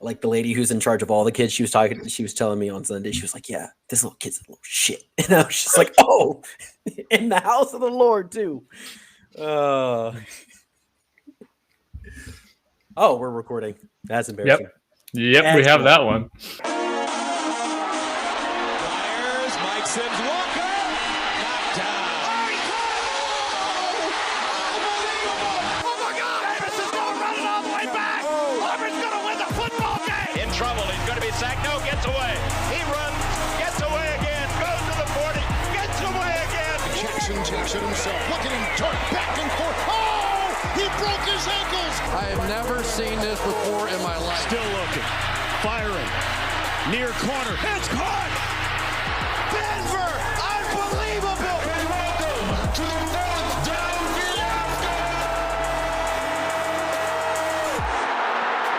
like the lady who's in charge of all the kids. She was telling me on Sunday. She was like, "Yeah, this little kid's a little shit," and I was just like, "Oh, in the house of the Lord too." Oh, we're recording. That's embarrassing. Yep, we have that one. Fires, Mike Sims, Walker, knocked down. Unbelievable! Oh my God! Davis is going running all the way back. Auburn's going to win the football game. In trouble, he's going to be sacked. No, gets away. He runs, gets away again, goes to the 40, gets away again. Jackson takes it himself. Look at him dart back and forth. Oh! He broke his ankles. I have never seen this before in my life. Still looking. Firing. Near corner. It's caught! Denver, unbelievable! And welcome to the fourth down fiasco!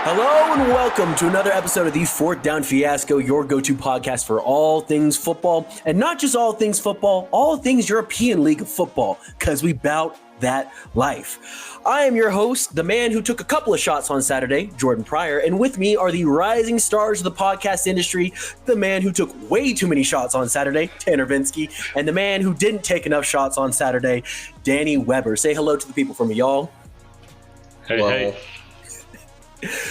Hello and welcome to another episode of the Fourth Down Fiasco, your go-to podcast for all things football, and not just all things football, all things European League of Football, because we bout that life. I am your host, the man who took a couple of shots on Saturday, Jordan Pryor, and with me are the rising stars of the podcast industry, the man who took way too many shots on Saturday, Tanner Vinsky, and the man who didn't take enough shots on Saturday, Danny Weber. Say hello to the people for me, y'all. Hey.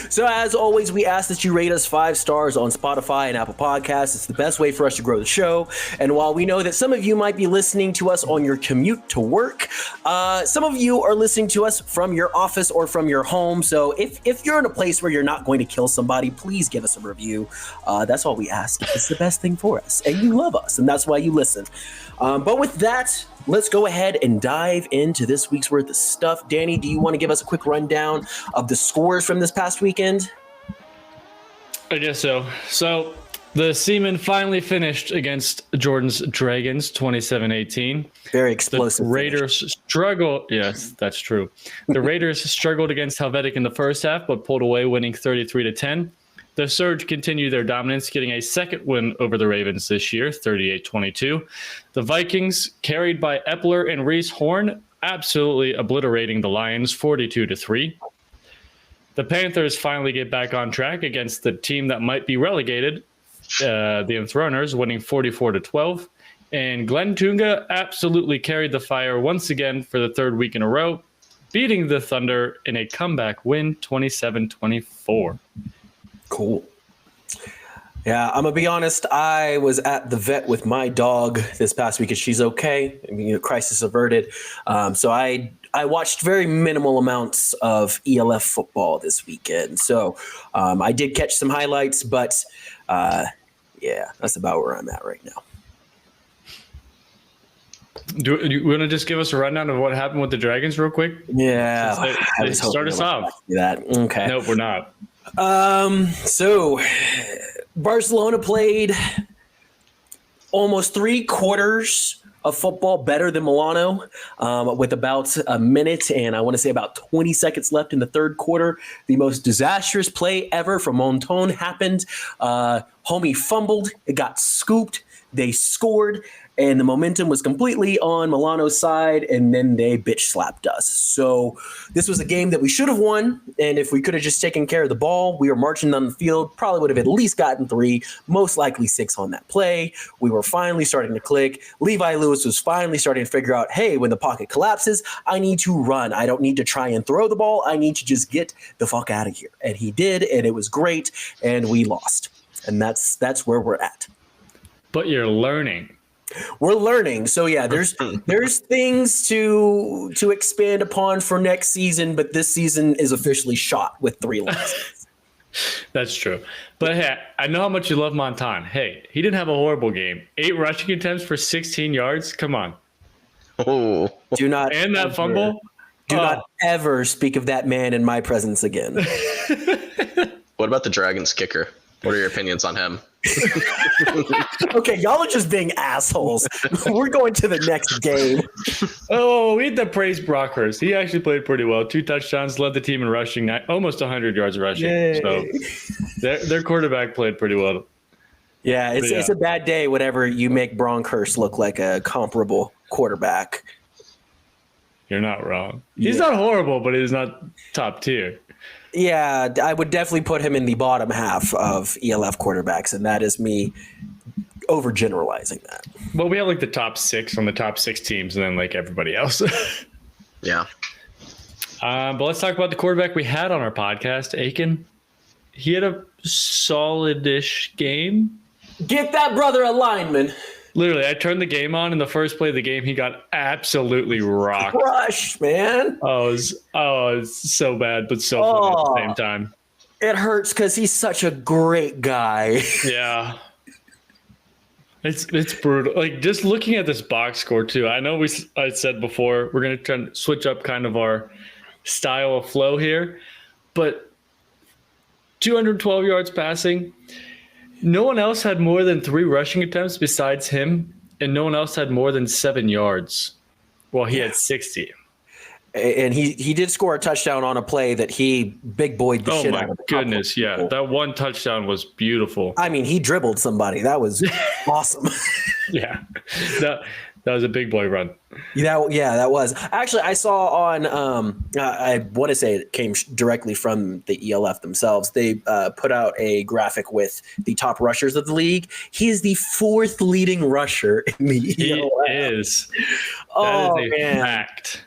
So as always, we ask that you rate us 5 stars on Spotify and Apple Podcasts. It's the best way for us to grow the show. And while we know that some of you might be listening to us on your commute to work, some of you are listening to us from your office or from your home. So if you're in a place where you're not going to kill somebody, please give us a review. That's all we ask. It's the best thing for us. And you love us, and that's why you listen. But with that, let's go ahead and dive into this week's worth of stuff. Danny, do you want to give us a quick rundown of the scores from this past weekend? I guess so. So the Seamen finally finished against Jordan's Dragons, 27-18. Very explosive. The Raiders struggled. Yes, that's true. The Raiders struggled against Helvetic in the first half, but pulled away, winning 33-10. The Surge continued their dominance, getting a second win over the Ravens this year, 38-22. The Vikings, carried by Epler and Reese Horn, absolutely obliterating the Lions, 42-3. The Panthers finally get back on track against the team that might be relegated, the Enthroners, winning 44-12. And Glenn Toonga absolutely carried the fire once again for the third week in a row, beating the Thunder in a comeback win, 27-24. Cool. Yeah, I'm gonna be honest. I was at the vet with my dog this past week, and she's okay. I mean, crisis averted. So I watched very minimal amounts of ELF football this weekend. So I did catch some highlights, but yeah, that's about where I'm at right now. Do you want to just give us a rundown of what happened with the Dragons real quick? Yeah, they start us off. That okay? Nope, we're not. So Barcelona played almost 3/4 of football better than Milano, with about a minute and I want to say about 20 seconds left in the third quarter. The most disastrous play ever from Monton happened. Homie fumbled. It got scooped. They scored. And the momentum was completely on Milano's side, and then they bitch slapped us. So this was a game that we should have won, and if we could have just taken care of the ball, we were marching down the field, probably would have at least gotten 3, most likely 6 on that play. We were finally starting to click. Levi Lewis was finally starting to figure out, hey, when the pocket collapses, I need to run. I don't need to try and throw the ball. I need to just get the fuck out of here. And he did, and it was great, and we lost. And that's where we're at. But you're learning. We're learning. So yeah, there's things to expand upon for next season, but this season is officially shot with 3 losses. That's true. But hey, I know how much you love Montan. Hey, he didn't have a horrible game. 8 rushing attempts for 16 yards. Come on. Oh. Do not and that fumble. Do not ever speak of that man in my presence again. What about the Dragons kicker? What are your opinions on him? Okay, y'all are just being assholes. We're going to the next game. Oh, we had to praise Brockhurst. He actually played pretty well. 2 touchdowns, led the team in rushing, almost 100 yards rushing. Yay. So their quarterback played pretty well. Yeah, it's a bad day whenever you make Brockhurst look like a comparable quarterback. You're not wrong. He's not horrible, but he's not top tier. Yeah, I would definitely put him in the bottom half of ELF quarterbacks, and that is me overgeneralizing that. Well, we have like the top 6 on the top 6 teams, and then like everybody else. Yeah. But let's talk about the quarterback we had on our podcast, Aiken. He had a solid-ish game. Get that brother a lineman. Literally, I turned the game on. In the first play of the game, he got absolutely rocked. Crushed, man. It was so bad, but so funny at the same time. It hurts because he's such a great guy. Yeah. It's brutal. Like, just looking at this box score, too. I know I said before, we're going to try and switch up kind of our style of flow here. But 212 yards passing. No one else had more than 3 rushing attempts besides him, and no one else had more than 7 yards. Well, he had 60. And he did score a touchdown on a play that he big boyed the shit out of. Oh, my goodness, yeah. That one touchdown was beautiful. I mean, he dribbled somebody. That was awesome. Yeah. That was a big boy run. That was. Actually, I saw on, I want to say it came directly from the ELF themselves. They put out a graphic with the top rushers of the league. He is the 4th leading rusher in the ELF. He is. Oh, that is a man. fact.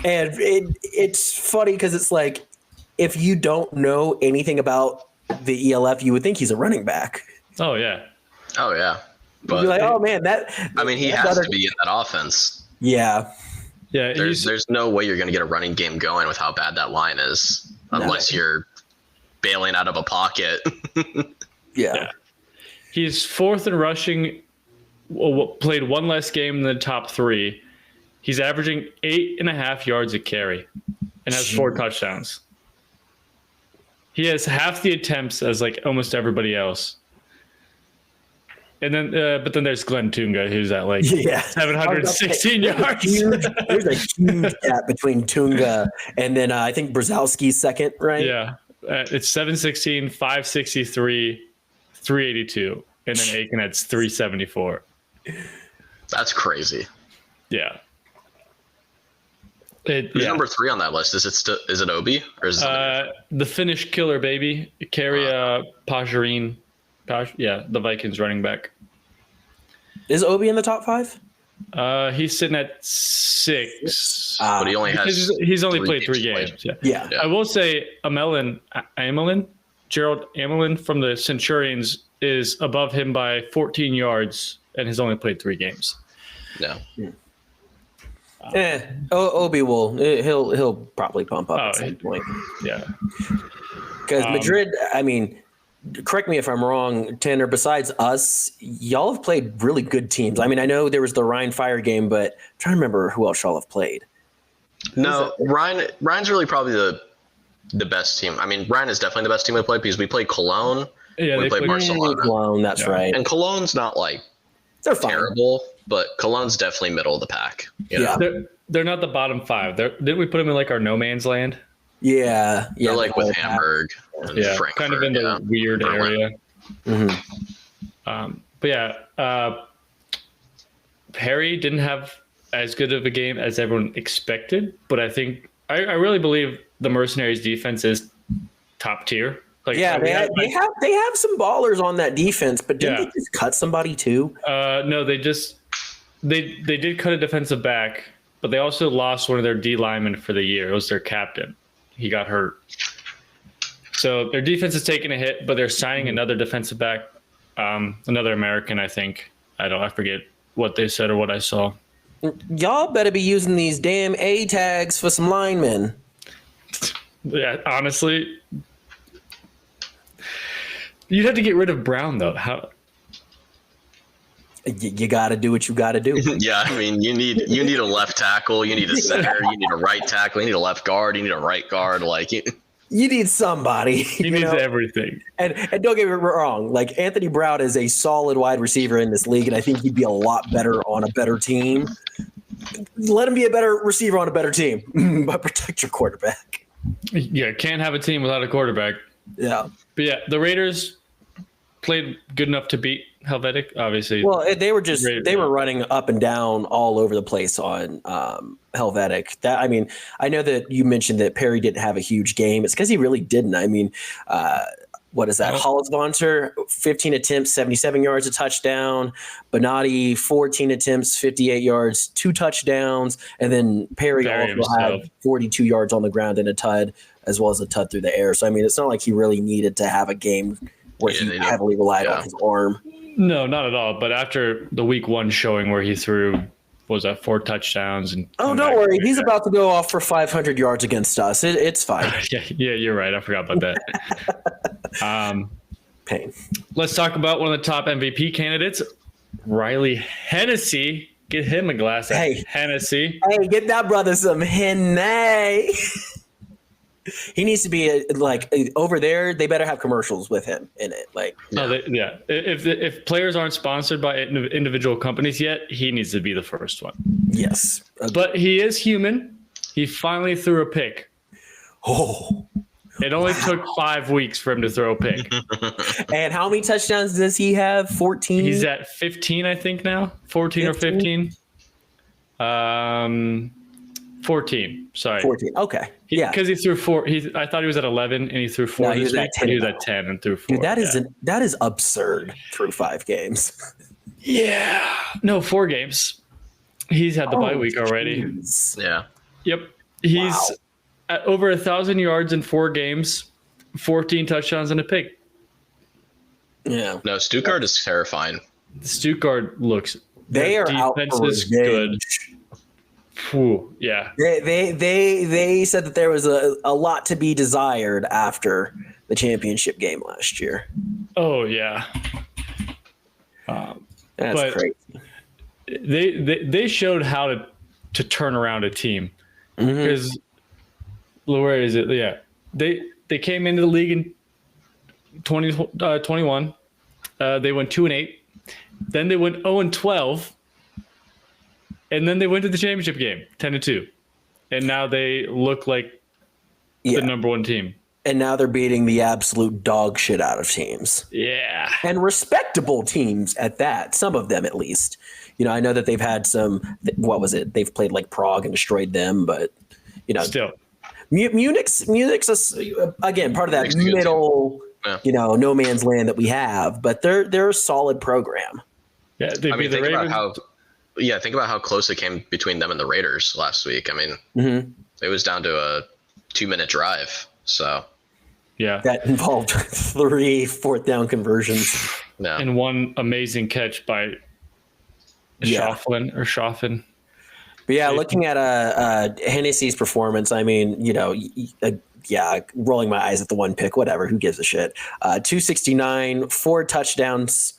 And it's funny because it's like, if you don't know anything about the ELF, you would think he's a running back. Oh, yeah. Oh, yeah. You'd be like, oh, man, he has to be in that offense. Yeah. Yeah. There's no way you're going to get a running game going with how bad that line is, unless you're bailing out of a pocket. Yeah. He's 4th in rushing, played one less game than the top 3. He's averaging 8.5 yards a carry and has 4 touchdowns. He has half the attempts as like almost everybody else. And then, but then there's Glenn Toonga, who's at like 716 yards. There's a huge gap between Toonga and then I think Brzezowski's second, right? Yeah. It's 716, 563, 382. And then Aiken had 374. That's crazy. Yeah. Who's number 3 on that list? Is it Obi or is it the Finnish killer, baby? Carry Pajarine. The Vikings running back. Is Obi in the top 5? He's sitting at 6. But he only has. He's only played 3 games. Yeah. I will say Gerald Amelin from the Centurions is above him by 14 yards and has only played 3 games. No. Obi will. He'll probably pump up at some point. Yeah. Because Madrid, I mean, correct me if I'm wrong, Tanner, besides us, y'all have played really good teams. I mean, I know there was the Ryan Fire game, but I'm trying to remember who else y'all have played. No, Ryan's really probably the best team. I mean, Ryan is definitely the best team we played because we played Cologne. Yeah, we played Barcelona. Cologne, that's right. And Cologne's not like they're fine. Terrible, but Cologne's definitely middle of the pack. You know? They're not the bottom 5. Didn't we put them in like our no man's land? Yeah. They're like with Hamburg. And Frankfurt, kind of in the weird area. Mm-hmm. But Perry didn't have as good of a game as everyone expected, but I think I really believe the Mercenaries defense is top tier. Like, they have some ballers on that defense, but didn't they just cut somebody too? No, they did cut a defensive back, but they also lost one of their D linemen for the year. It was their captain. He got hurt. So their defense is taking a hit, but they're signing another defensive back, another American, I think. I forget what they said or what I saw. Y'all better be using these damn A tags for some linemen. Yeah, honestly, you'd have to get rid of Brown though. How? You got to do what you got to do. Yeah, I mean, you need a left tackle, you need a center, you need a right tackle, you need a left guard, you need a right guard. Like you need somebody. He needs everything. And don't get me wrong, like Anthony Brown is a solid wide receiver in this league, and I think he'd be a lot better on a better team. Let him be a better receiver on a better team, but protect your quarterback. Yeah, can't have a team without a quarterback. Yeah. But yeah, the Raiders played good enough to beat Helvetic, obviously. Well, they were running up and down all over the place on Helvetic. I know that you mentioned that Perry didn't have a huge game. It's because he really didn't. I mean, what is that? Hollisvanter, 15 attempts, 77 yards, a touchdown. Bonatti, 14 attempts, 58 yards, 2 touchdowns. And then Perry also had 42 yards on the ground and a tud, as well as a tud through the air. So, I mean, it's not like he really needed to have a game where he heavily relied on his arm. No, not at all. But after the week 1 showing where he threw, 4 touchdowns? And don't worry. He's about to go off for 500 yards against us. It's fine. yeah, you're right. I forgot about that. Pain. Let's talk about one of the top MVP candidates, Riley Hennessy. Get him a glass of Hennessy. Hey, get that brother some Hennessy. He needs to be over there. They better have commercials with him in it. If players aren't sponsored by individual companies yet, he needs to be the first one. Yes, but he is human. He finally threw a pick. Oh, it only took 5 weeks for him to throw a pick. And how many touchdowns does he have? 14. He's at 15, I think now. 14 or 15. 14. Sorry. 14. Okay. Because he threw 4. I thought he was at 11 and he threw 4 this week. He was at 10 and threw 4. Dude, that is absurd through 5 games. Yeah. No, 4 games. He's had the bye week already. Geez. Yeah. Yep. He's at over 1,000 yards in 4 games, 14 touchdowns and a pick. Yeah. No, Stuttgart is terrifying. Stuttgart looks. They are out for revenge. Whew, yeah. They said that there was a lot to be desired after the championship game last year. Oh yeah. That's crazy. They showed how to turn around a team because where is it? Yeah, they came into the league in 2021. They went 2-8. Then they went 0-12. And then they went to the championship game, 10-2, and now they look like the number 1 team. And now they're beating the absolute dog shit out of teams. Yeah, and respectable teams at that. Some of them, at least. I know that they've had some. What was it? They've played like Prague and destroyed them, but still, Munich's again part of that middle, no man's land that we have. But they're a solid program. Yeah, they beat the Ravens. Think about how close it came between them and the Raiders last week. I mean, it was down to a 2-minute drive. So, yeah, that involved 3 fourth-down conversions. Yeah. And 1 amazing catch by Schafflin. But yeah, looking at Hennessy's performance, I mean, rolling my eyes at the 1 pick, whatever. Who gives a shit? 269, 4 touchdowns.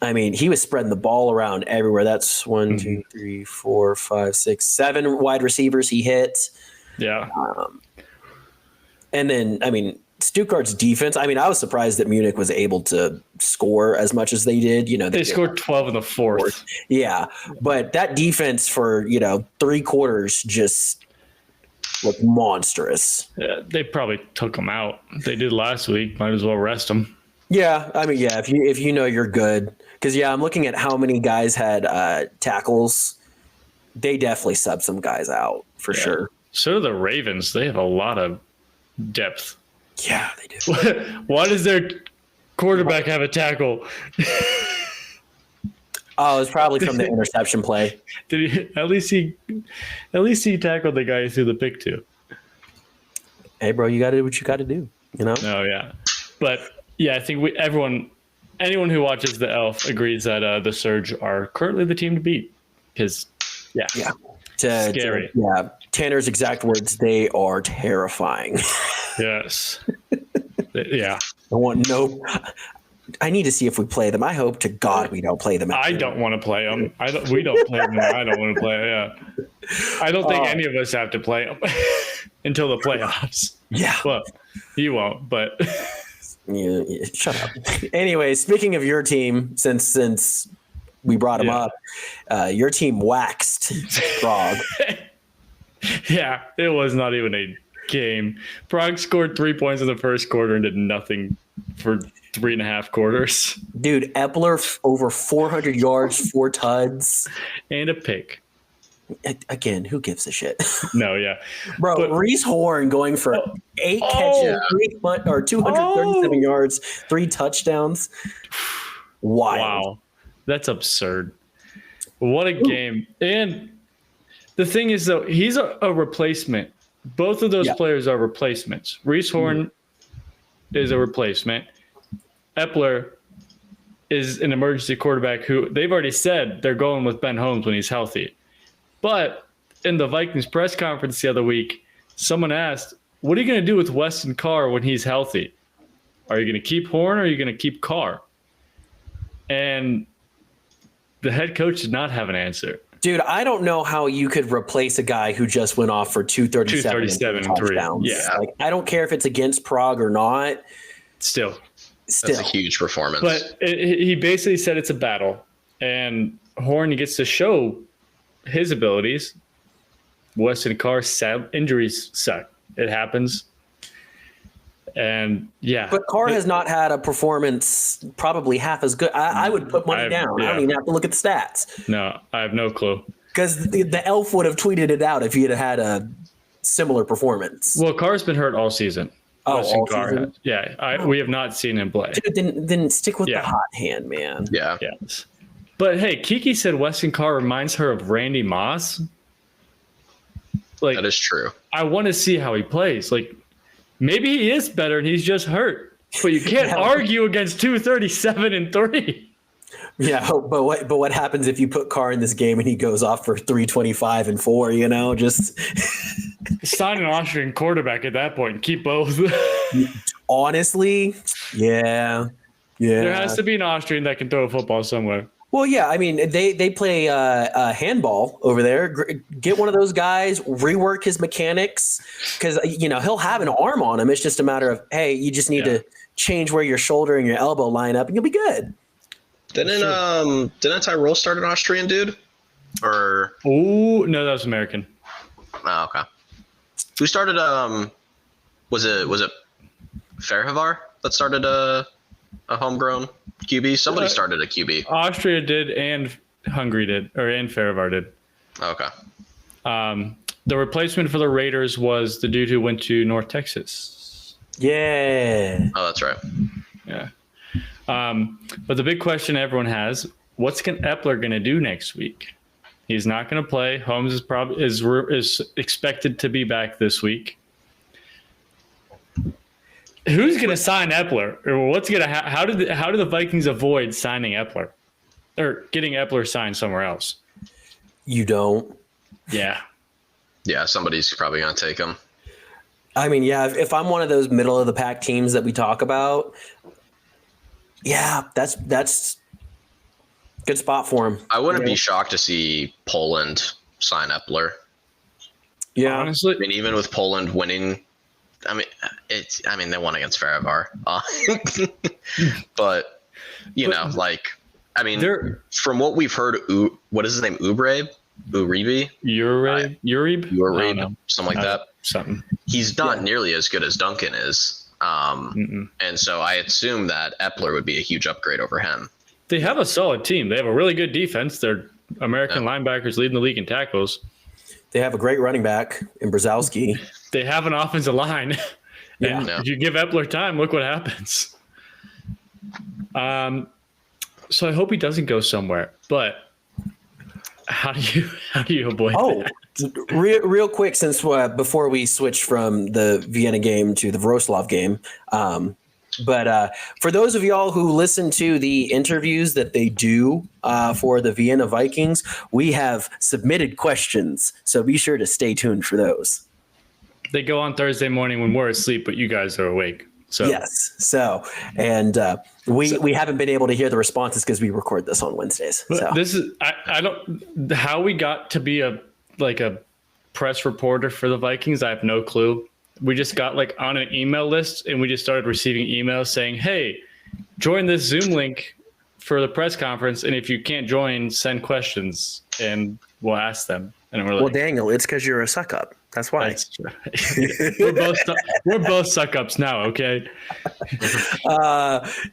I mean, he was spreading the ball around everywhere. That's 1, 2, 3, 4, 5, 6, 7 wide receivers he hit. Yeah. And then, I mean, Stuttgart's defense. I mean, I was surprised that Munich was able to score as much as they did. They scored 12 in the 4th. Yeah, but that defense for 3 quarters just looked monstrous. Yeah, they probably took them out. They did last week. Might as well rest them. Yeah, I mean, if you know you're good. Because, I'm looking at how many guys had tackles. They definitely subbed some guys out for sure. So do the Ravens. They have a lot of depth. Yeah, they do. Why does their quarterback have a tackle? Oh, it's probably from the interception play. Did he? At least he tackled the guy who threw the pick to. Hey, bro, you got to do what you got to do. Oh yeah, but yeah, I think anyone who watches the Elf agrees that the Surge are currently the team to beat. Because scary. Tanner's exact words: they are terrifying. Yes. Yeah. I need to see if we play them. I hope to God we don't play them. I don't want to play them. We don't play them. I don't want to play. Yeah. I don't think any of us have to play them until the playoffs. Yeah. Well, you won't, but yeah, shut up. Anyway, speaking of your team, since we brought them up, your team waxed Prague. Yeah, it was not even a game. Prague scored 3 points in the first quarter and did nothing for 3.5 quarters. Dude, Epler over 400 yards, 4 tuds. And a pick. Again, who gives a shit? No, yeah. Bro, But- Reese Horn going for 8 catches, 237 yards, 3 touchdowns. Wild. Wow. That's absurd. What a game. And the thing is, though, he's a replacement. Both of those players are replacements. Reese Horn is a replacement. Epler is an emergency quarterback who they've already said they're going with Ben Holmes when he's healthy. But in the Vikings press conference the other week, someone asked, what are you going to do with Weston Carr when he's healthy? Are you going to keep Horn or are you going to keep Carr? And the head coach did not have an answer. Dude, I don't know how you could replace a guy who just went off for 237 and 3 touchdowns. Yeah. Like, I don't care if it's against Prague or not. Still. That's a huge performance. But he basically said it's a battle. And Horn gets to show his abilities. Weston Carr's injuries suck. It happens. And yeah. But Carr has not had a performance probably half as good. I would put money down. Yeah. I don't even have to look at the stats. No, I have no clue. Because the elf would have tweeted it out if he had had a similar performance. Well, Carr's been hurt all season. Oh, Weston all Carr season? has. Yeah, we have not seen him play. Dude, then stick with the hot hand, man. Yeah. Yes. But hey, Kiki said Weston Carr reminds her of Randy Moss. Like, that is true. I want to see how he plays. Like, maybe he is better and he's just hurt. But you can't argue against 237 and 3. Yeah, but what happens if you put Carr in this game and he goes off for 325 and 4? You know, just sign an Austrian quarterback at that point and keep both. Honestly, yeah. There has to be an Austrian that can throw a football somewhere. Well, yeah, I mean, they play handball over there. Get one of those guys, rework his mechanics, because, you know, he'll have an arm on him. It's just a matter of, hey, you just need to change where your shoulder and your elbow line up, and you'll be good. Didn't Tyrell start an Austrian dude? Or no, that was American. Oh, okay. Who started? Was it Ferhavar that started a homegrown QB? Somebody started a QB. Austria did, and Hungary did, and Farivar did. Okay. The replacement for the Raiders was the dude who went to North Texas. Yeah. Oh, that's right. Yeah. But the big question everyone has: what's Epler going to do next week? He's not going to play. Holmes is expected to be back this week. Who's going to sign Epler? Or what's going to how do the Vikings avoid signing Epler or getting Epler signed somewhere else? You don't. Yeah. Yeah, somebody's probably going to take him. I mean, yeah, if I'm one of those middle of the pack teams that we talk about, yeah, that's good spot for him. I wouldn't be shocked to see Poland sign Epler. Yeah, Honestly, I mean, even with Poland winning, they won against Farivar. But from what we've heard, what is his name? Uribe, something like that. Something. He's not nearly as good as Duncan is. And so I assume that Epler would be a huge upgrade over him. They have a solid team. They have a really good defense. They're American linebackers leading the league in tackles. They have a great running back in Brzezowski. They have an offensive line. If you give Epler time, look what happens. So I hope he doesn't go somewhere. But how do you avoid that? Real quick, since before we switch from the Vienna game to the Wroclaw game, but for those of y'all who listen to the interviews that they do for the Vienna Vikings, we have submitted questions, so be sure to stay tuned for those. They go on Thursday morning when we're asleep, but you guys are awake. So yes, we haven't been able to hear the responses because we record this on Wednesdays. So this is I don't how we got to be a press reporter for the Vikings. I have no clue. We just got on an email list and we just started receiving emails saying, hey, join this Zoom link for the press conference. And if you can't join, send questions and we'll ask them. And we're like, well, Daniel, it's because you're a suck up. That's why. That's true. we're both suck ups now. Okay.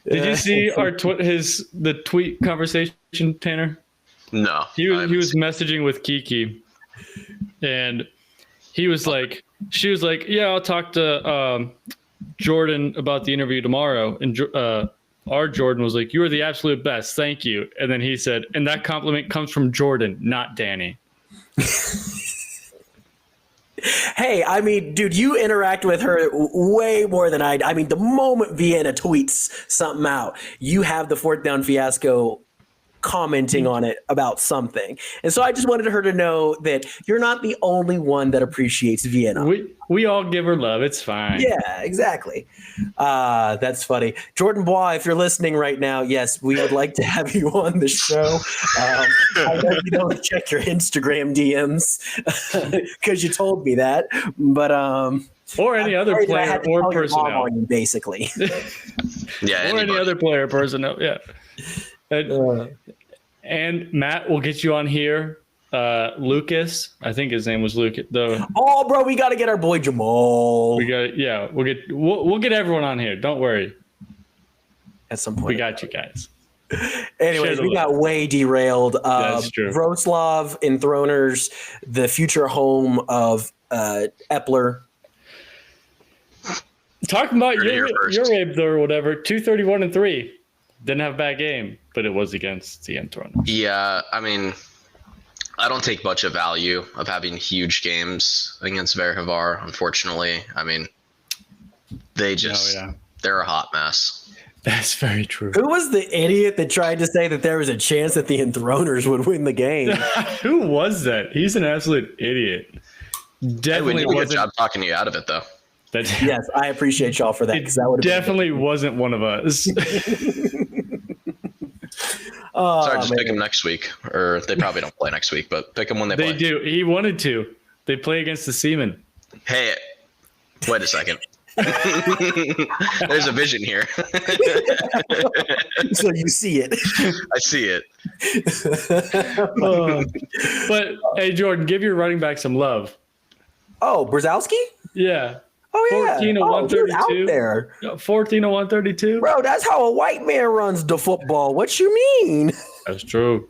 Did you see the tweet conversation, Tanner? No. He was messaging with Kiki, and she was like, yeah, I'll talk to Jordan about the interview tomorrow, and our Jordan was like, you are the absolute best, thank you. And then he said, and that compliment comes from Jordan, not Danny. Hey, I mean, dude, you interact with her way more than I. I mean, the moment Vienna tweets something out, you have the fourth down fiasco commenting on it about something. And so I just wanted her to know that you're not the only one that appreciates Vienna. We all give her love. It's fine. Yeah, exactly. That's funny. Jordan Bois, if you're listening right now, yes, we would like to have you on the show. I know you don't check your Instagram DMs because you told me that, but or any other player or personnel, basically. Yeah, or any other player or personnel. Yeah. And Matt, we'll get you on here. Lucas, I think his name was Lucas. Oh, bro, we got to get our boy Jamal. We'll get everyone on here. Don't worry. At some point, we got you guys. Anyways, we got way derailed. That's true. Wroclaw, Enthroners, the future home of Epler. Talking about your Abe or whatever, 231-3. Didn't have a bad game, but it was against the Enthroners. Yeah, I mean, I don't take much of value of having huge games against Verhavar, unfortunately. I mean, they're a hot mess. That's very true. Who was the idiot that tried to say that there was a chance that the Enthroners would win the game? Who was that? He's an absolute idiot. Definitely wasn't. Good job talking you out of it, though. Yes, I appreciate y'all for that. It definitely wasn't one of us. Sorry, just pick them next week. Or they probably don't play next week, but pick them when they play. They do. He wanted to. They play against the Seamen. Hey, wait a second. There's a vision here. So you see it. I see it. But, hey, Jordan, give your running back some love. Oh, Brzezowski? Yeah. Oh, yeah. 14 to 132. Out there. 14 to 132. Bro, that's how a white man runs the football. What you mean? That's true.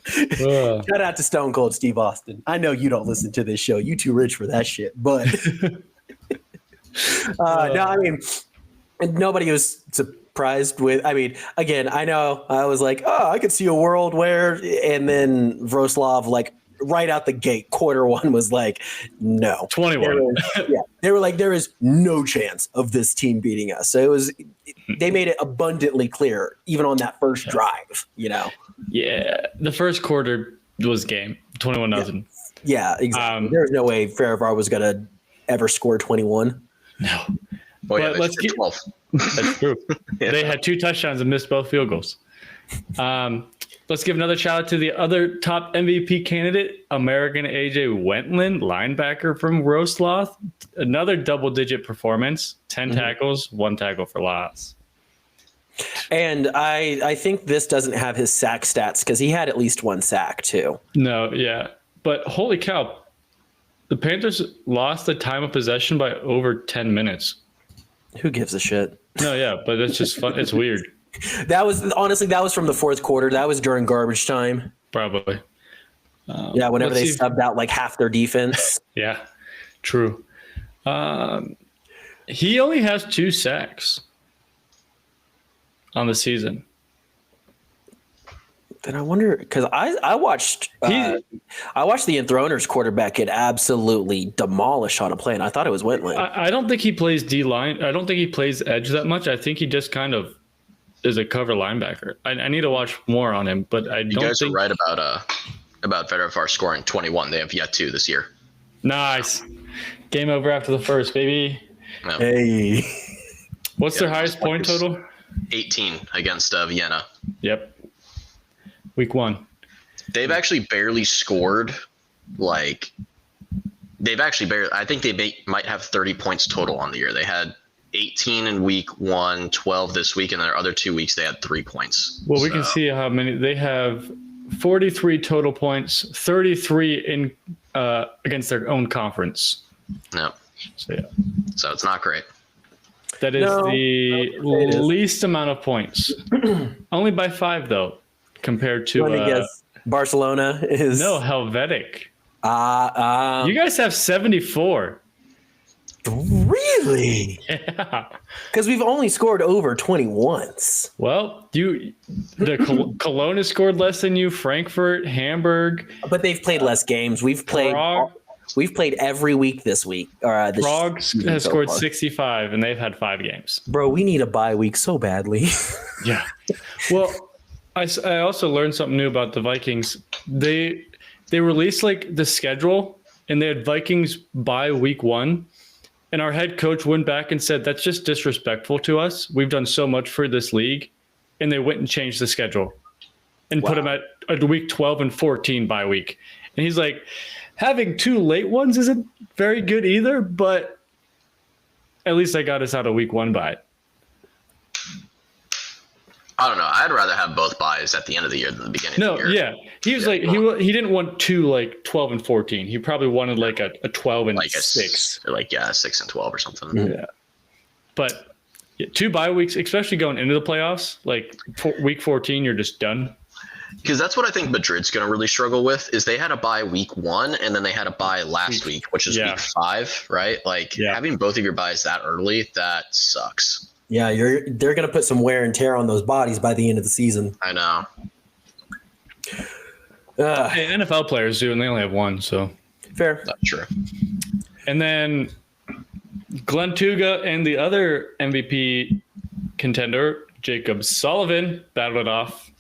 Shout out to Stone Cold Steve Austin. I know you don't listen to this show. You too rich for that shit. But no, I mean, nobody was surprised with. I mean, again, I know I was like, oh, I could see a world where, and then Wroclaw, right out the gate, quarter one was like, no. 21. They were like, there is no chance of this team beating us. So they made it abundantly clear, even on that first drive, Yeah, the first quarter was game, 21-0. Yeah, exactly. There's no way Farivar was going to ever score 21. No. Oh, yeah, let's get 12. That's true. Yeah. They had 2 touchdowns and missed both field goals. Let's give another shout out to the other top MVP candidate, American AJ Wentland, linebacker from Wroclaw. Another double-digit performance, 10 tackles, 1 tackle for loss. And I think this doesn't have his sack stats because he had at least 1 sack too. No, yeah. But holy cow, the Panthers lost the time of possession by over 10 minutes. Who gives a shit? No, yeah, but it's just fun. It's weird. That was from the fourth quarter. That was during garbage time. Probably. Yeah, whenever they subbed out half their defense. Yeah, true. He only has 2 sacks on the season. Then I wonder, because I watched the Enthroners quarterback get absolutely demolished on a play, and I thought it was Wentland. I don't think he plays D-line. I don't think he plays edge that much. I think he just kind of is a cover linebacker. I need to watch more on him, but I don't think... You guys are right about Verhavar scoring 21. They have yet to this year. Nice. Game over after the first, baby. No. Hey. What's their highest point total? 18 against Vienna. Yep. Week 1. They've actually barely scored. I think they might have 30 points total on the year. They had 18 in week 1, 12 this week, and their other 2 weeks they had 3 points. Well, we can see how many they have. 43 total points, 33 in against their own conference. No. So yeah, So it's not great. that is the it is. least amount of points. Only by 5 though, compared to Let me guess. Barcelona is no Helvetic. You You guys have 74. really? Yeah. Because we've only scored over 20 once. Well, Cologne has scored less than you. Frankfurt, Hamburg, But they've played less games. We've played every week this week. This Prague season has so scored far. 65, and they've had 5 games. Bro, we need a bye week so badly. Yeah. Well, I also learned something new about the Vikings. They released like the schedule, and they had Vikings by week 1. And our head coach went back and said, that's just disrespectful to us. We've done so much for this league. And they went and changed the schedule and put them at week 12 and 14 by week. And he's like, having 2 late ones isn't very good either, but at least I got us out of week 1 bye. I don't know. I'd rather have both buys at the end of the year than the beginning of the year. Yeah. He was he didn't want 2 like 12 and 14. He probably wanted like a 12 and Like 6. 6 and 12 or something. Mm-hmm. Yeah. But 2 bye weeks, especially going into the playoffs, like week 14, you're just done. Because that's what I think Madrid's going to really struggle with is they had a bye week 1 and then they had a bye last week, which is week 5, right? Like having both of your buys that early, that sucks. Yeah, they're going to put some wear and tear on those bodies by the end of the season. I know. Hey, NFL players do, and they only have 1, so. Fair. That's true. And then Glenn Toonga and the other MVP contender, Jacob Sullivan, battled it off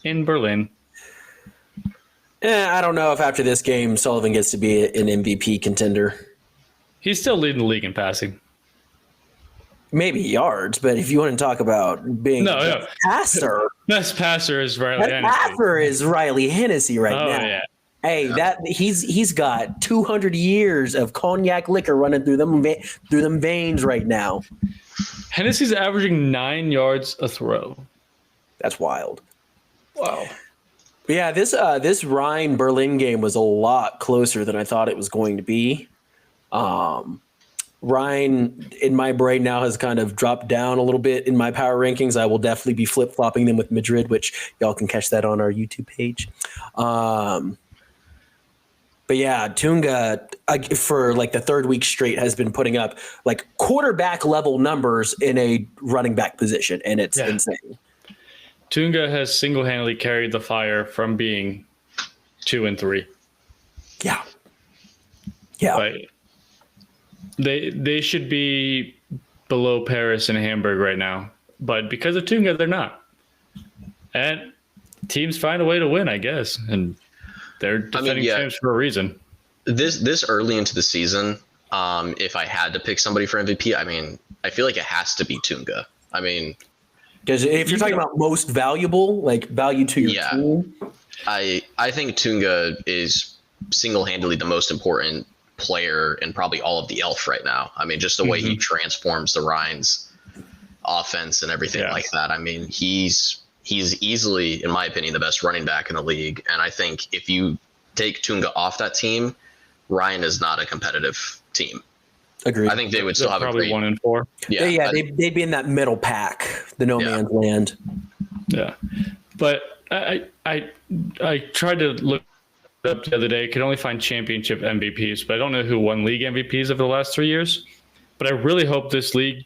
in Berlin. I don't know if after this game Sullivan gets to be an MVP contender. He's still leading the league in passing. Maybe yards, but if you want to talk about being a passer, best passer is Riley Hennessy. passer is Riley Hennessy right now. Yeah. Hey, he's got 200 years of cognac liquor running through them veins right now. Hennessy's averaging 9 yards a throw. That's wild. Wow. But yeah, this Rhine Berlin game was a lot closer than I thought it was going to be. Ryan, in my brain now, has kind of dropped down a little bit in my power rankings. I will definitely be flip-flopping them with Madrid, which y'all can catch that on our YouTube page. But yeah, Toonga, for like the 3rd week straight, has been putting up like quarterback level numbers in a running back position, and it's insane. Toonga has single-handedly carried the Fire from being 2 and 3. Yeah. Like, they should be below Paris and Hamburg right now, but because of Toonga, they're not. And teams find a way to win, I guess, and they're defending champs for a reason. This early into the season, if I had to pick somebody for MVP, I mean, I feel like it has to be Toonga. I mean, because if you're talking about most valuable, like value to your team, I think Toonga is single-handedly the most important player in probably all of the Elf right now. I mean, just the way he transforms the Rhines offense and everything like that. I mean, he's easily, in my opinion, the best running back in the league. And I think if you take Toonga off that team, Ryan is not a competitive team. Agreed. I think they would still have probably a 1 and 4. They'd be in that middle pack, the no man's land. Yeah, but I tried to look up the other day. I could only find championship MVPs, but I don't know who won league MVPs over the last 3 years. But I really hope this league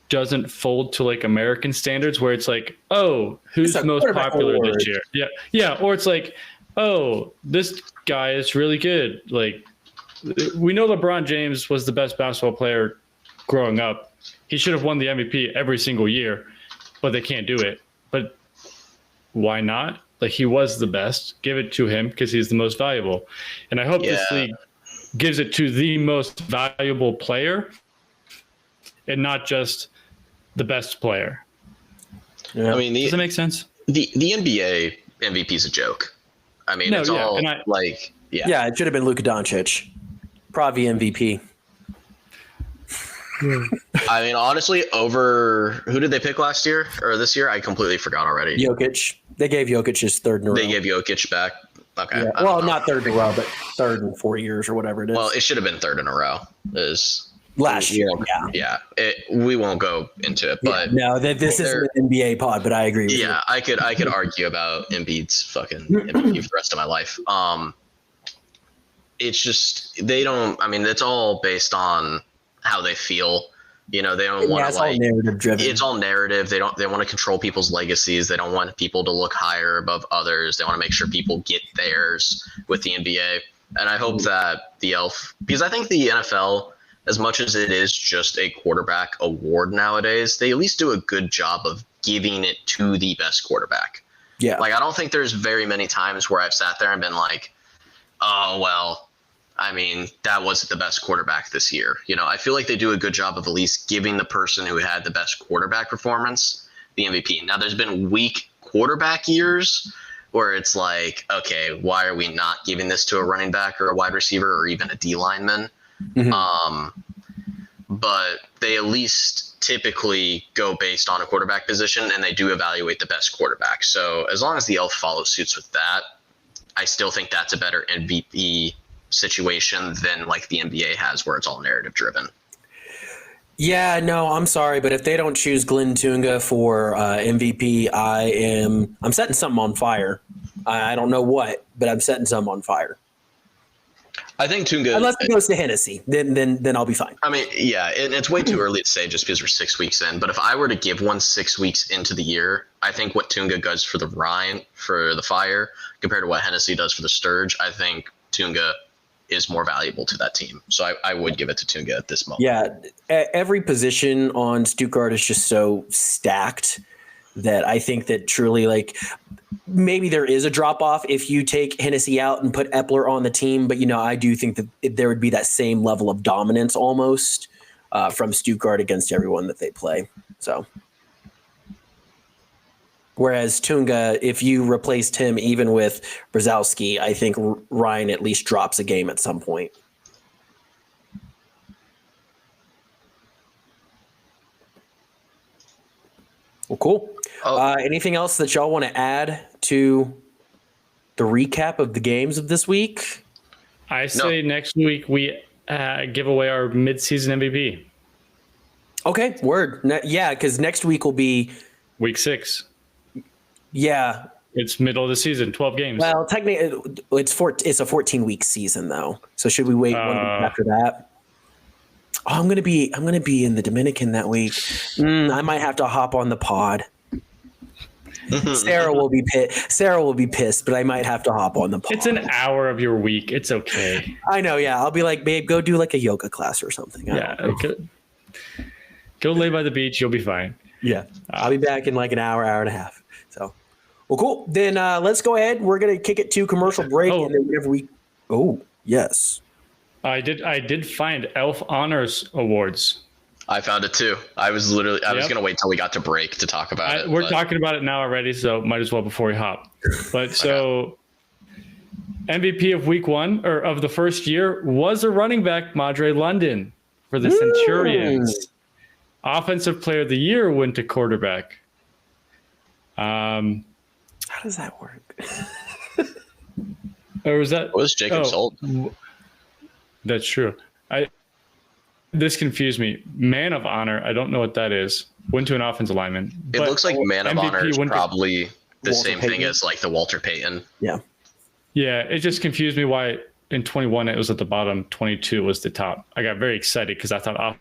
doesn't fold to like American standards, where it's like, oh, who's most popular this year? Yeah, or it's like, oh, this guy is really good. Like, we know LeBron James was the best basketball player growing up. He should have won the MVP every single year, but they can't do it. But why not? Like, he was the best. Give it to him because he's the most valuable. And I hope this league gives it to the most valuable player and not just the best player. Yeah. I mean, does that make sense? The NBA MVP is a joke. I mean, it's all like, Yeah, it should have been Luka Doncic. Pravi MVP. I mean, honestly, over who did they pick last year or this year? I completely forgot already. Jokic. They gave Jokic his 3rd in a row. They gave Jokic back. Okay. Yeah. Well, not third in a row, but third in 4 years or whatever it is. Well, it should have been third in a row. Last year, yeah. We won't go into it, but no, this isn't an NBA pod, but I agree with you. Yeah, I could argue about Embiid's fucking MVP for the rest of my life. It's just they don't. I mean, it's all based on how they feel. You know, they don't want to it's all narrative driven. It's all narrative. They want to control people's legacies. They don't want people to look higher above others. They want to make sure people get theirs with the NBA. And I hope that because I think the NFL, as much as it is just a quarterback award nowadays, they at least do a good job of giving it to the best quarterback. Yeah. Like, I don't think there's very many times where I've sat there and been like, oh, well, I mean, that wasn't the best quarterback this year. You know, I feel like they do a good job of at least giving the person who had the best quarterback performance the MVP. Now, there's been weak quarterback years where it's like, okay, why are we not giving this to a running back or a wide receiver or even a D lineman? Mm-hmm. But they at least typically go based on a quarterback position, and they do evaluate the best quarterback. So as long as the Elf follows suits with that, I still think that's a better MVP situation than like the NBA has, where it's all narrative driven. Yeah, no, I'm sorry, but if they don't choose Glenn Toonga for MVP, I'm setting something on fire. I don't know what, but I'm setting something on fire. I think Toonga, unless it goes to Hennessy, then I'll be fine. I mean, yeah, and it's way too early to say just because we're 6 weeks in. But if I were to give one 6 weeks into the year, I think what Toonga does for the Fire compared to what Hennessy does for the Sturge, I think Toonga is more valuable to that team. So I would give it to Toonga at this moment. Yeah, every position on Stuttgart is just so stacked that I think that truly, like, maybe there is a drop off if you take Hennessy out and put Epler on the team. But, I do think that there would be that same level of dominance almost from Stuttgart against everyone that they play. So, whereas Toonga, if you replaced him even with Brzezowski, I think Ryan at least drops a game at some point. Well, cool. Anything else that y'all want to add to the recap of the games of this week? I say next week we give away our mid-season MVP. Okay, word. Yeah, because next week will be week 6. Yeah, it's middle of the season, 12 games. Well, technically, it's a 14-week season though. So should we wait 1 week after that? Oh, I'm gonna be in the Dominican that week. I might have to hop on the pod. Sarah will be pissed, but I might have to hop on the pod. It's an hour of your week. It's okay. I know. Yeah, I'll be like, babe, go do like a yoga class or something. Go lay by the beach. You'll be fine. Yeah, I'll be back in like an hour and a half. So, well, cool. Then let's go ahead. We're gonna kick it to commercial break, and then whenever we. Oh yes. I did find Elf Honors Awards. I found it too. I was going to wait till we got to break to talk about it. We're talking about it now already, so might as well before we hop. But so MVP of week 1 or of the first year was a running back, Madre London for the Centurions. Offensive player of the year went to quarterback. How does that work? Or was that? What was Jacob Sold? That's true. This confused me. Man of Honor, I don't know what that is. Went to an offensive lineman. It looks like Man of Honor is probably the same thing as like the Walter Payton. Yeah. Yeah, it just confused me why in 21 it was at the bottom, 22 was the top. I got very excited because I thought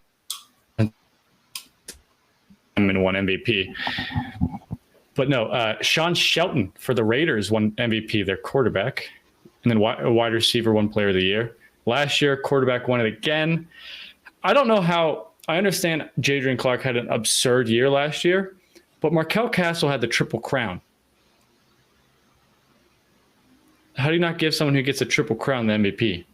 lineman won MVP. But no, Sean Shelton for the Raiders won MVP, their quarterback. And then a wide receiver won player of the year. Last year, quarterback won it again. I don't know how. I understand Jadrian Clark had an absurd year last year, but Markel Castle had the triple crown. How do you not give someone who gets a triple crown the MVP?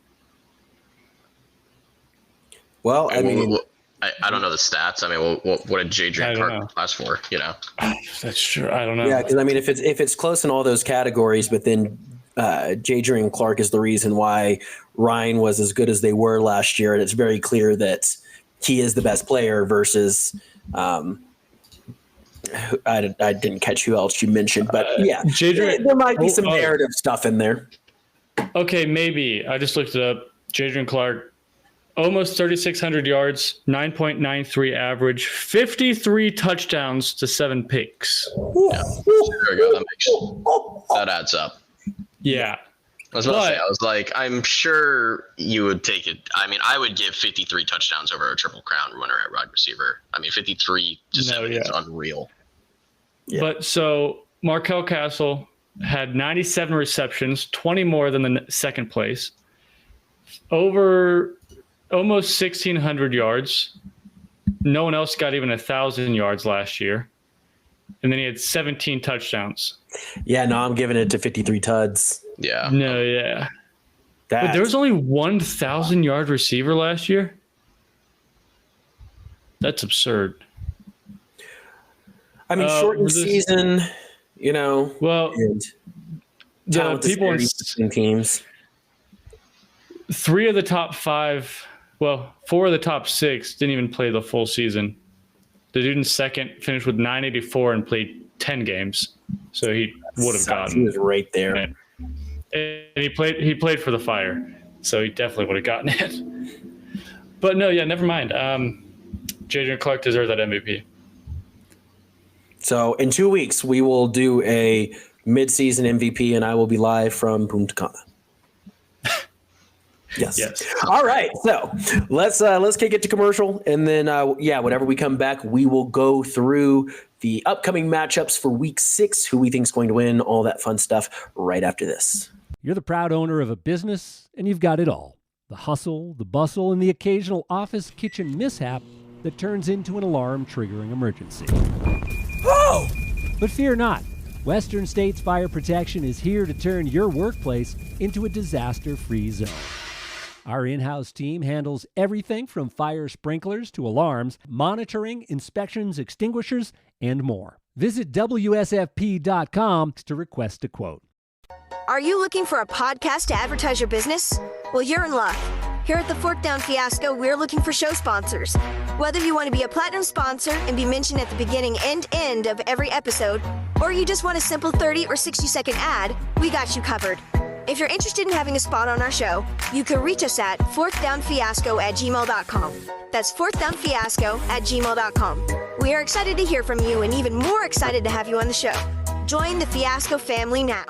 Well, I mean, I don't know the stats. I mean, what did Jadrian Clark class for? That's true. I don't know. Yeah, because I mean, if it's close in all those categories, but then Jadrian Clark is the reason why Ryan was as good as they were last year, and it's very clear that he is the best player versus I didn't catch who else you mentioned, but yeah, there might be some narrative stuff in there. Okay, maybe. I just looked it up. Jadrian Clark, almost 3,600 yards, 9.93 average, 53 touchdowns to 7 picks. Yeah. There we go. That adds up. Yeah. I was about to say, I was like, I'm sure you would take it. I mean, I would give 53 touchdowns over a Triple Crown winner at wide receiver. I mean, 53 to 7 is unreal. Yeah. But so Markel Castle had 97 receptions, 20 more than the second place, over almost 1,600 yards. No one else got even 1,000 yards last year. And then he had 17 touchdowns. Yeah, no, I'm giving it to 53 tuds. Yeah. No, yeah. But there was only 1,000-yard receiver last year? That's absurd. I mean, shortened season, you know. Well, people in teams. 3 of the top 5, 4 of the top 6 didn't even play the full season. The dude in second finished with 984 and played 10 games, so he would have gotten. He was right there. And he played for the Fire, so he definitely would have gotten it. But no, yeah, never mind. Jadrian Clark deserved that MVP. So in 2 weeks, we will do a mid-season MVP, and I will be live from Punta Cana. Yes. All right. So let's kick it to commercial, and then whenever we come back, we will go through the upcoming matchups for Week 6, who we think is going to win, all that fun stuff. Right after this. You're the proud owner of a business, and you've got it all: the hustle, the bustle, and the occasional office kitchen mishap that turns into an alarm-triggering emergency. Oh! But fear not. Western States Fire Protection is here to turn your workplace into a disaster-free zone. Our in-house team handles everything from fire sprinklers to alarms, monitoring, inspections, extinguishers, and more. Visit WSFP.com to request a quote. Are you looking for a podcast to advertise your business? Well, you're in luck. Here at the Fork Down Fiasco, we're looking for show sponsors. Whether you want to be a platinum sponsor and be mentioned at the beginning and end of every episode, or you just want a simple 30 or 60-second ad, we got you covered. If you're interested in having a spot on our show, you can reach us at fourthdownfiasco@gmail.com. That's fourthdownfiasco@gmail.com. We are excited to hear from you and even more excited to have you on the show. Join the Fiasco family now.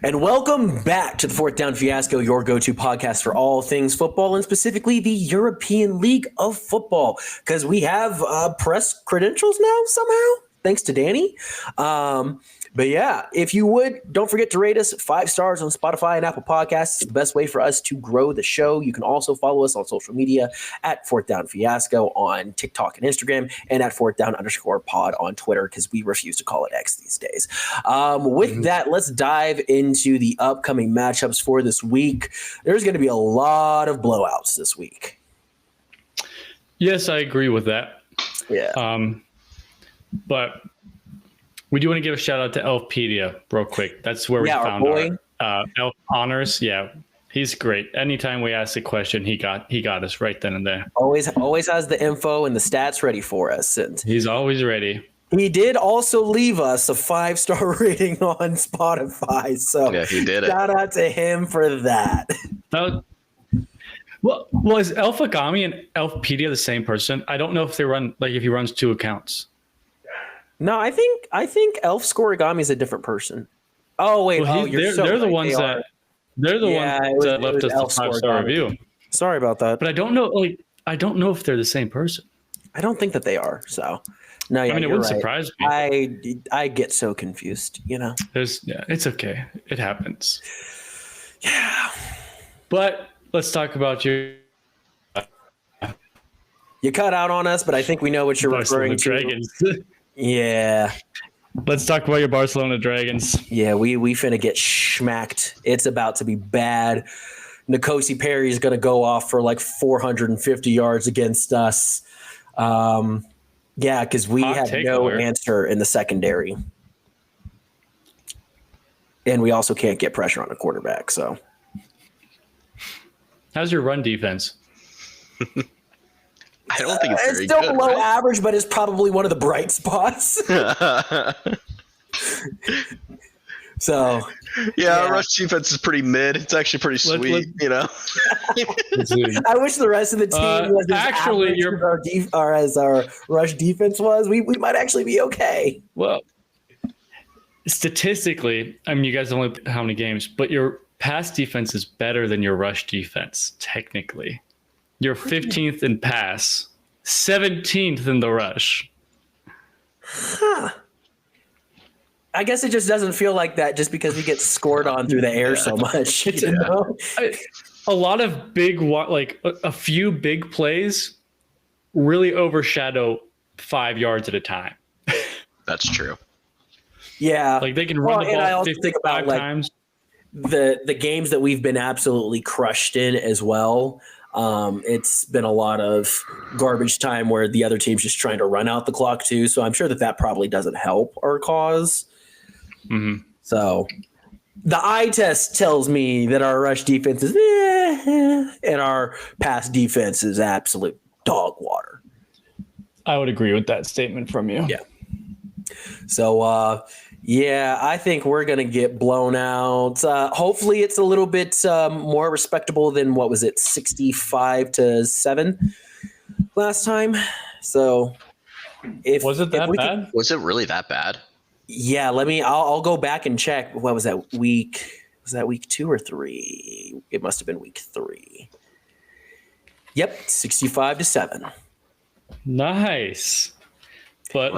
And welcome back to the Fourth Down Fiasco, your go-to podcast for all things football, and specifically the European League of Football, because we have press credentials now somehow, thanks to Danny. But yeah, if you would, don't forget to rate us 5 stars on Spotify and Apple Podcasts. It's the best way for us to grow the show. You can also follow us on social media at Fourth Down Fiasco on TikTok and Instagram, and at @4thdown_pod on Twitter, because we refuse to call it X these days. With that, let's dive into the upcoming matchups for this week. There's going to be a lot of blowouts this week. Yes, I agree with that. Yeah. But we do want to give a shout out to Elfpedia real quick. That's where we found our Elf Honors. Yeah, he's great. Anytime we ask a question, he got us right then and there. Always has the info and the stats ready for us. And he's always ready. He did also leave us a 5-star rating on Spotify. So yeah, he did. Shout out to him for that. Well, is Elfagami and Elfpedia the same person? I don't know if they run, like, if he runs 2 accounts. No, I think Elf Scorigami is a different person. Oh wait, they're the ones that left us the 5-star review. Sorry about that, but I don't know if they're the same person. I don't think that they are. So no, yeah, I mean, it wouldn't surprise me. I get so confused. You know, it's okay. It happens. Yeah, but let's talk about you. You cut out on us, but I think we know what you're referring to. Dragons. Yeah. Let's talk about your Barcelona Dragons. Yeah, we finna get schmacked. It's about to be bad. Nkosi Perry is going to go off for like 450 yards against us. Yeah, because we had no answer in the secondary. And we also can't get pressure on the quarterback. So, how's your run defense? I don't think it's very still good, below average, but it's probably one of the bright spots. So yeah, our rush defense is pretty mid. It's actually pretty sweet, you know. I wish the rest of the team was as actually as our rush defense was. We might actually be okay. Well, statistically, I mean, you guys only play how many games, but your pass defense is better than your rush defense, technically. You're 15th in pass, 17th in the rush. Huh. I guess it just doesn't feel like that just because we get scored on through the air so much. You know? A lot of a few big plays really overshadow 5 yards at a time. That's true. Yeah. Like they can run the ball and I also think about times. The games that we've been absolutely crushed in as well. It's been a lot of garbage time where the other team's just trying to run out the clock too. So I'm sure that probably doesn't help our cause. Mm-hmm. So the eye test tells me that our rush defense is and our pass defense is absolute dog water. I would agree with that statement from you. Yeah. So, I think we're going to get blown out. Hopefully it's a little bit more respectable than 65-7 last time. So was it that bad? Was it really that bad? Yeah, I'll go back and check. What was that week? Was that week 2 or 3? It must have been week 3. Yep, 65-7. Nice. But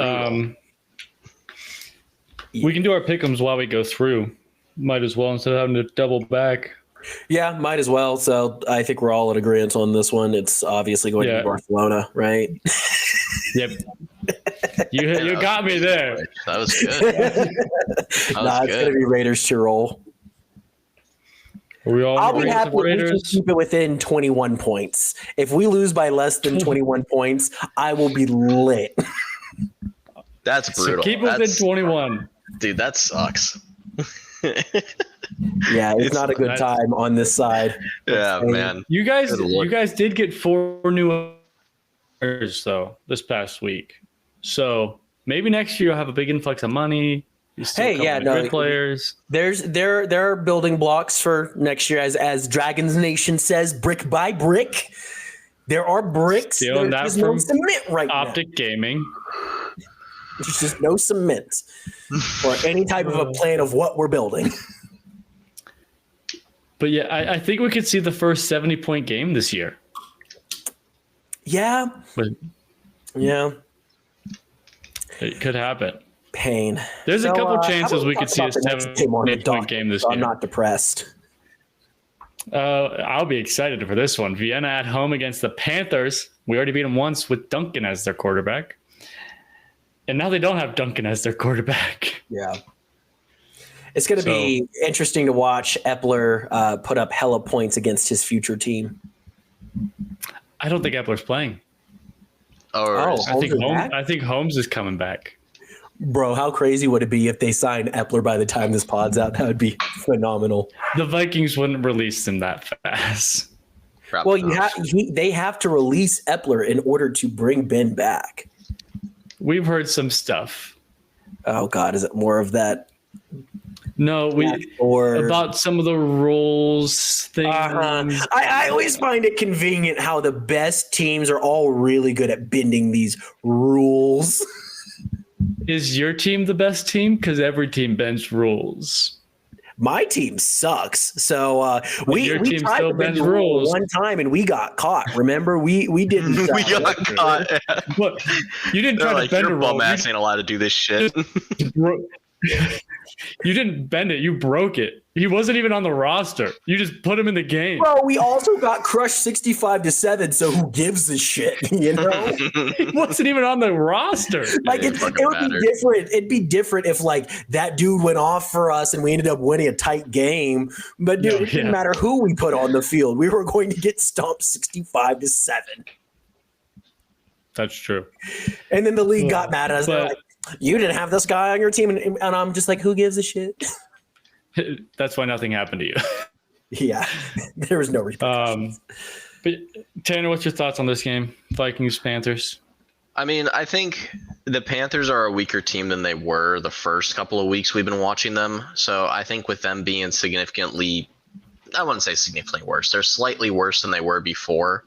we can do our pick'ems while we go through. Might as well instead of having to double back. Yeah, might as well. So I think we're all in agreement on this one. It's obviously going to be Barcelona, right? Yep. You got me there. That was good. It's going to be Raiders to roll. Are we all I'll be happy if we can Raiders? keep it within 21 points. If we lose by less than 21 points, I will be lit. That's brutal. So keep within 21. Dude, that sucks. Yeah, it's not a good time on this side. Yeah, man. You guys did get 4 new players though this past week. So maybe next year you'll have a big influx of money. Good players. There are building blocks for next year, as Dragons Nation says, brick by brick. There are bricks. There's no cement right Optic now. Gaming. There's just no cement or any type of a plan of what we're building. But yeah, I think we could see the first 70-point game this year. Yeah. Yeah. It could happen. Pain. There's a couple chances we could see a 70-point game this year. I'm not depressed. I'll be excited for this one. Vienna at home against the Panthers. We already beat them once with Duncan as their quarterback. And now they don't have Duncan as their quarterback. Yeah. It's going to be interesting to watch Epler put up hella points against his future team. I don't think Epler's playing. I think Holmes is coming back. Bro, how crazy would it be if they signed Epler by the time this pod's out? That would be phenomenal. The Vikings wouldn't release him that fast. Well, they have to release Epler in order to bring Ben back. We've heard some stuff. Oh God, is it more of that? No, about some of the rules things. I always find it convenient how the best teams are all really good at bending these rules. Is your team the best team? Because every team bends rules. My team sucks. So we tried to bend rules one time and we got caught. Remember, we didn't. We got caught. But you didn't try to bend a rule. Bum ass ain't allowed to do this shit. You didn't bend it. You broke it. He wasn't even on the roster. You just put him in the game. Bro, we also got crushed 65-7. So who gives a shit? You know, he wasn't even on the roster. Like it would be different. It'd be different if like that dude went off for us and we ended up winning a tight game. But dude, it didn't matter who we put on the field. We were going to get stumped 65-7. That's true. And then the league got mad at us. They're like, you didn't have this guy on your team, and I'm just like, who gives a shit? That's why nothing happened to you. Yeah, there was no repercussions. But Tanner, what's your thoughts on this game, Vikings Panthers? I mean, I think the Panthers are a weaker team than they were the first couple of weeks we've been watching them. So I think with them being significantly, I wouldn't say significantly worse, they're slightly worse than they were before.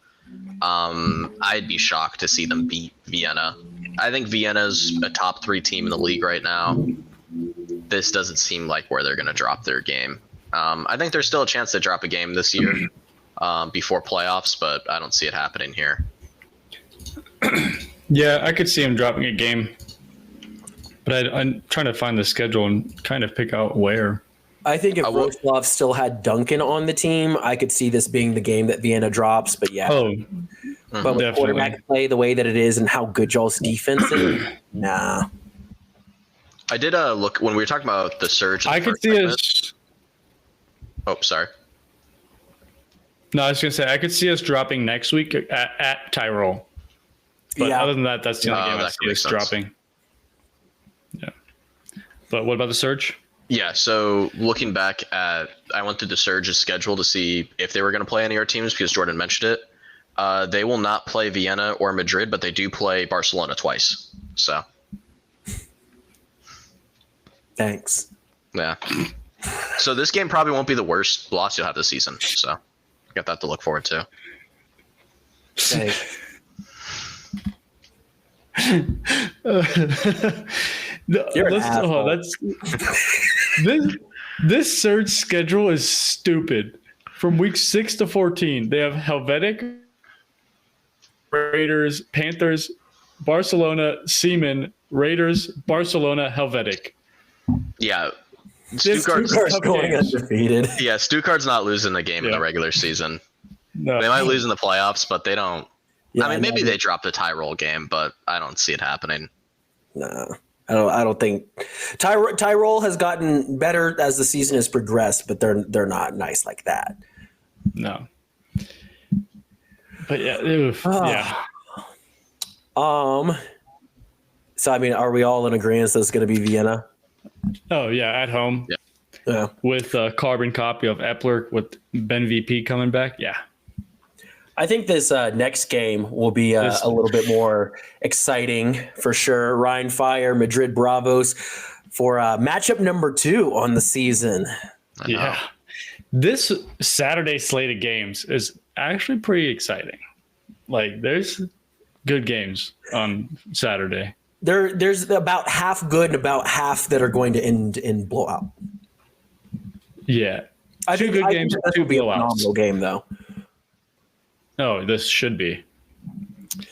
I'd be shocked to see them beat Vienna. I think Vienna's a top 3 team in the league right now. This doesn't seem like where they're going to drop their game. I think there's still a chance to drop a game this year before playoffs, but I don't see it happening here. Yeah, I could see him dropping a game, but I'm trying to find the schedule and kind of pick out where. I think if Roslov still had Duncan on the team, I could see this being the game that Vienna drops. But yeah, but with definitely. quarterback play the way that it is and how good y'all's defense is, nah. I did look when we were talking about the Surge. I could see us. Oh, sorry. No, I was gonna say I could see us dropping next week at Tyrol. But other than that, that's the only game I see us dropping. Yeah. But what about the Surge? Yeah, so looking back I went through the Surge's schedule to see if they were going to play any of our teams because Jordan mentioned it. They will not play Vienna or Madrid, but they do play Barcelona twice. So. Thanks. Yeah. So this game probably won't be the worst loss you'll have this season. So got that to look forward to. Thanks. This Surge schedule is stupid. From week 6 to 14, they have Helvetic, Raiders, Panthers, Barcelona, Seaman, Raiders, Barcelona, Helvetic. Yeah. Stuttgart's going undefeated. Yeah, Stuttgart's not losing a game in the regular season. No. They might lose in the playoffs, but they don't. Yeah, I mean, maybe they drop the Tyrol game, but I don't see it happening. No, I don't think Tyrol has gotten better as the season has progressed, but they're not nice like that. No. But yeah, yeah. So I mean, are we all in agreement that it's going to be Vienna? Oh yeah, at home. Yeah. With a carbon copy of Epler with Ben VP coming back. Yeah. I think this next game will be a little bit more exciting for sure. Rhein Fire, Madrid Bravos for matchup number 2 on the season. Yeah. This Saturday slate of games is actually pretty exciting. Like, there's good games on Saturday. There's about half good and about half that are going to end in blowout. Yeah. I think this two will be a blowouts. phenomenal game, though. Oh, this should be.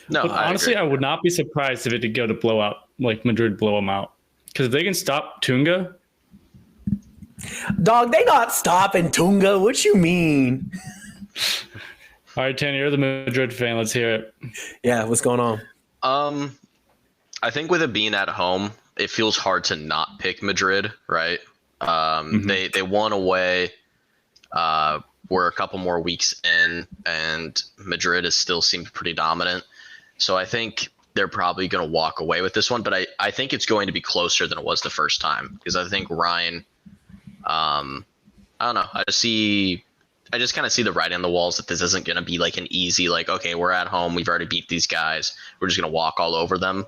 No, but honestly, I would not be surprised if it did go to blowout, like Madrid blow them out. Because if they can stop Toonga. Dog, they not stopping Toonga. What you mean? All right, Tanner, you're the Madrid fan. Let's hear it. Yeah, what's going on? I think with it being at home, it feels hard to not pick Madrid, right? They won away. We're a couple more weeks in, and Madrid has still seemed pretty dominant. So I think they're probably going to walk away with this one, but I think it's going to be closer than it was the first time because I think Ryan, I don't know. I just kind of see the writing on the walls that this isn't going to be like an easy, like, okay, we're at home. We've already beat these guys. We're just going to walk all over them.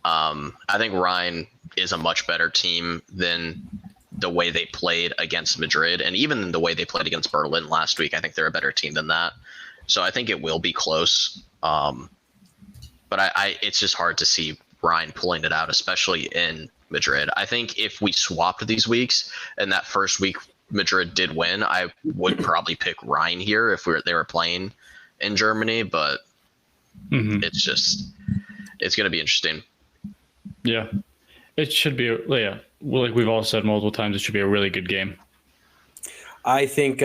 I think Ryan is a much better team than the way they played against Madrid and even the way they played against Berlin last week. I think they're a better team than that. So I think it will be close. But it's just hard to see Ryan pulling it out, especially in Madrid. I think if we swapped these weeks and that first week Madrid did win, I would probably pick Ryan here if they were playing in Germany, but it's going to be interesting. Yeah, it should be. Yeah, like we've all said multiple times, it should be a really good game. I think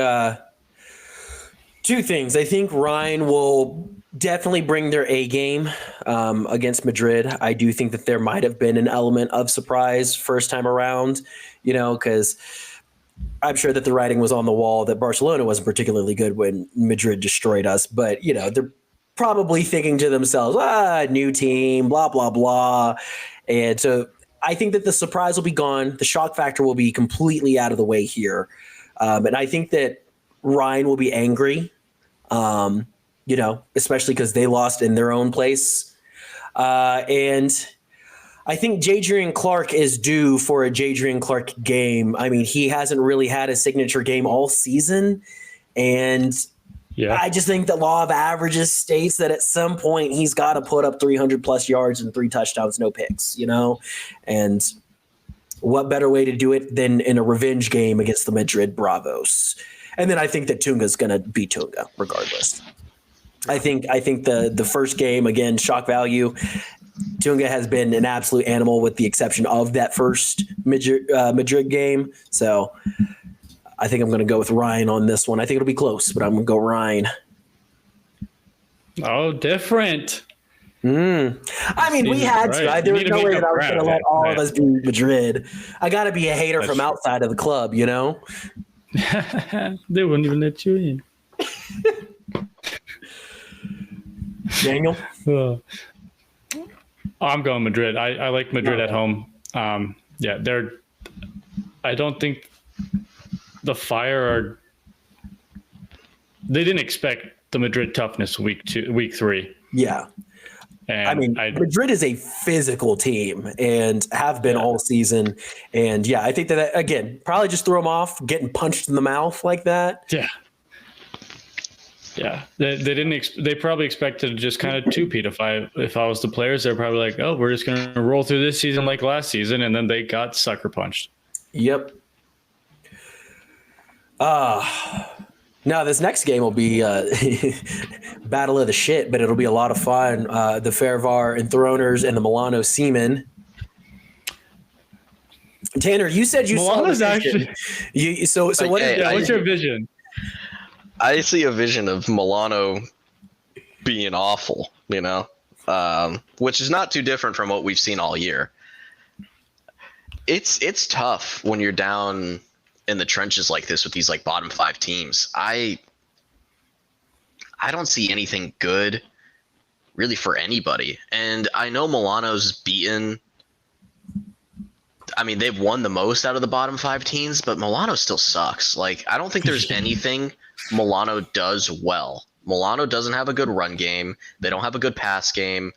two things. I think Ryan will definitely bring their A game against Madrid. I do think that there might have been an element of surprise first time around, because I'm sure that the writing was on the wall that Barcelona wasn't particularly good when Madrid destroyed us. But, they're probably thinking to themselves, new team, blah, blah, blah. And so I think that the surprise will be gone. The shock factor will be completely out of the way here. And I think that Ryan will be angry, especially because they lost in their own place. And I think Jadrian Clark is due for a Jadrian Clark game. I mean, he hasn't really had a signature game all season. And I just think the law of averages states that at some point he's got to put up 300 plus yards and 3 touchdowns, no picks, and what better way to do it than in a revenge game against the Madrid Bravos? And then I think that Toonga's going to be Toonga regardless. I think the first game, again, shock value. Toonga has been an absolute animal with the exception of that first Madrid game. So I think I'm going to go with Ryan on this one. I think it'll be close, but I'm going to go Ryan. Oh, different. I mean, we had to. There was no way that I was going to let all of us be Madrid. I got to be a hater from outside of the club, They wouldn't even let you in. Daniel? I'm going Madrid. I like Madrid at home. I don't think the Fire they didn't expect the Madrid toughness week 3. Yeah. And Madrid is a physical team and have been all season. And I think that, again, probably just threw them off, getting punched in the mouth like that. Yeah. Yeah. They probably expected to just kind of two-peat. If I was the players, they're probably like, oh, we're just going to roll through this season like last season. And then they got sucker punched. Yep. Now this next game will be battle of the shit, but it'll be a lot of fun. The Fervar Enthroners and the Milano Seamen. Tanner, you said you Milano's saw the vision. What's your vision? I see a vision of Milano being awful, which is not too different from what we've seen all year. It's tough when you're down in the trenches like this with these like bottom 5 teams. I don't see anything good really for anybody. And I know Milano's beaten. I mean, they've won the most out of the bottom 5 teams, but Milano still sucks. Like, I don't think there's anything Milano does well. Milano doesn't have a good run game. They don't have a good pass game.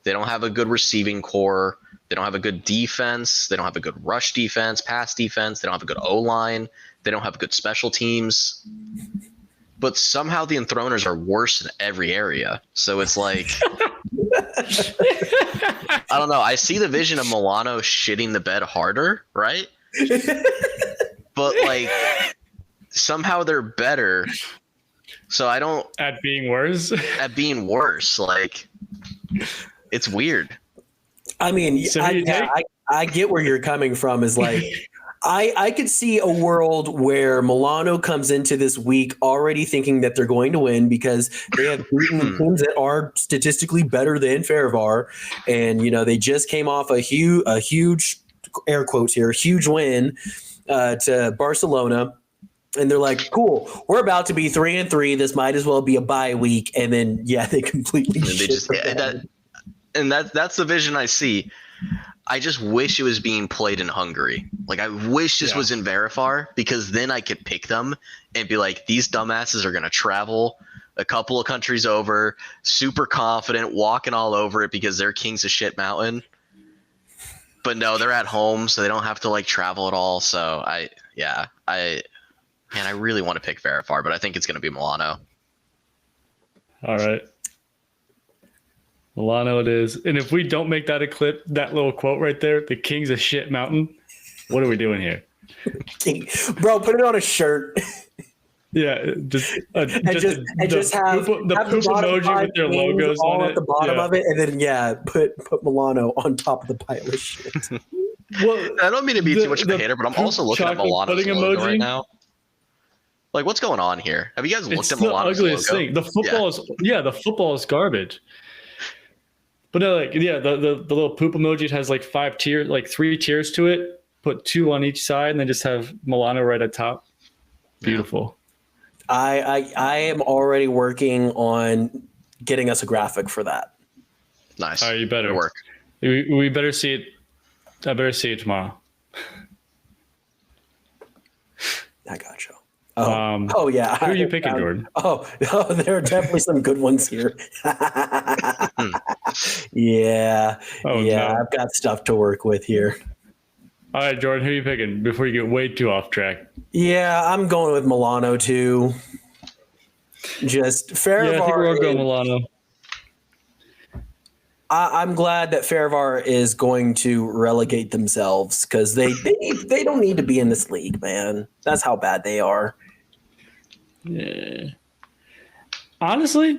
They don't have a good receiving core. They don't have a good defense. They don't have a good rush defense, pass defense. They don't have a good O-line. They don't have good special teams. But somehow the Enthroners are worse in every area. So it's like, I don't know. I see the vision of Milano shitting the bed harder, right? But like, somehow they're better. So I don't. At being worse? At being worse. Like, it's weird. I mean, I get where you're coming from. Is like, I could see a world where Milano comes into this week already thinking that they're going to win because they have beaten teams that are statistically better than Fervar, and they just came off a huge air quotes here, huge win to Barcelona. And they're like, cool, we're about to be 3-3. This might as well be a bye week. And then, they completely that's the vision I see. I just wish it was being played in Hungary. Like, I wish this was in Verifar, because then I could pick them and be like, these dumbasses are going to travel a couple of countries over, super confident, walking all over it because they're kings of shit mountain. But no, they're at home, so they don't have to like travel at all. So I really want to pick Verifar, but I think it's going to be Milano. All right. Milano it is. And if we don't make that a clip, that little quote right there, the Kings of Shit Mountain, what are we doing here? Bro, put it on a shirt. Yeah, just have the poop emoji with their logos all on at the bottom of it, and then put Milano on top of the pile of shit. Well, I don't mean to be too much of a hater, but I'm also looking at Milano's logo right now. Like, what's going on here? Have you guys looked at Milano's logo? It's the ugliest thing. The football is garbage. But no, the little poop emoji has like 5 tiers, like 3 tiers to it. Put 2 on each side, and then just have Milano right at top. Beautiful. I am already working on getting us a graphic for that. Nice. All right, you better work. We better see it. I better see it tomorrow. I got you. Yeah. Who are you picking, Jordan? There are definitely some good ones here. Yeah. No. I've got stuff to work with here. All right, Jordan, who are you picking before you get way too off track? Yeah, I'm going with Milano too. Just Farivar. Yeah, I think we're all going Milano. I'm glad that Farivar is going to relegate themselves because they don't need to be in this league, man. That's how bad they are. Yeah. Honestly,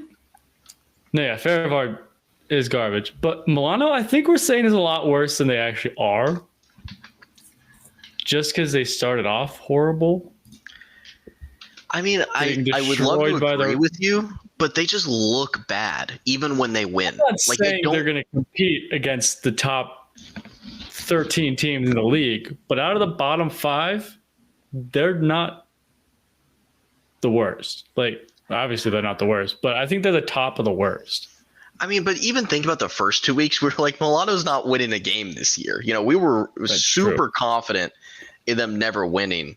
Farivar is garbage. But Milano, I think we're saying is a lot worse than they actually are. Just because they started off horrible. I mean, I would love to agree with you, but they just look bad even when they win. I'm not saying they're going to compete against the top 13 teams in the league, but out of the bottom 5, they're not the worst. Like, obviously they're not the worst, but I think they're the top of the worst. I mean, but even think about the first 2 weeks. We were like, Milano's not winning a game this year. You know, we were super confident in them never winning.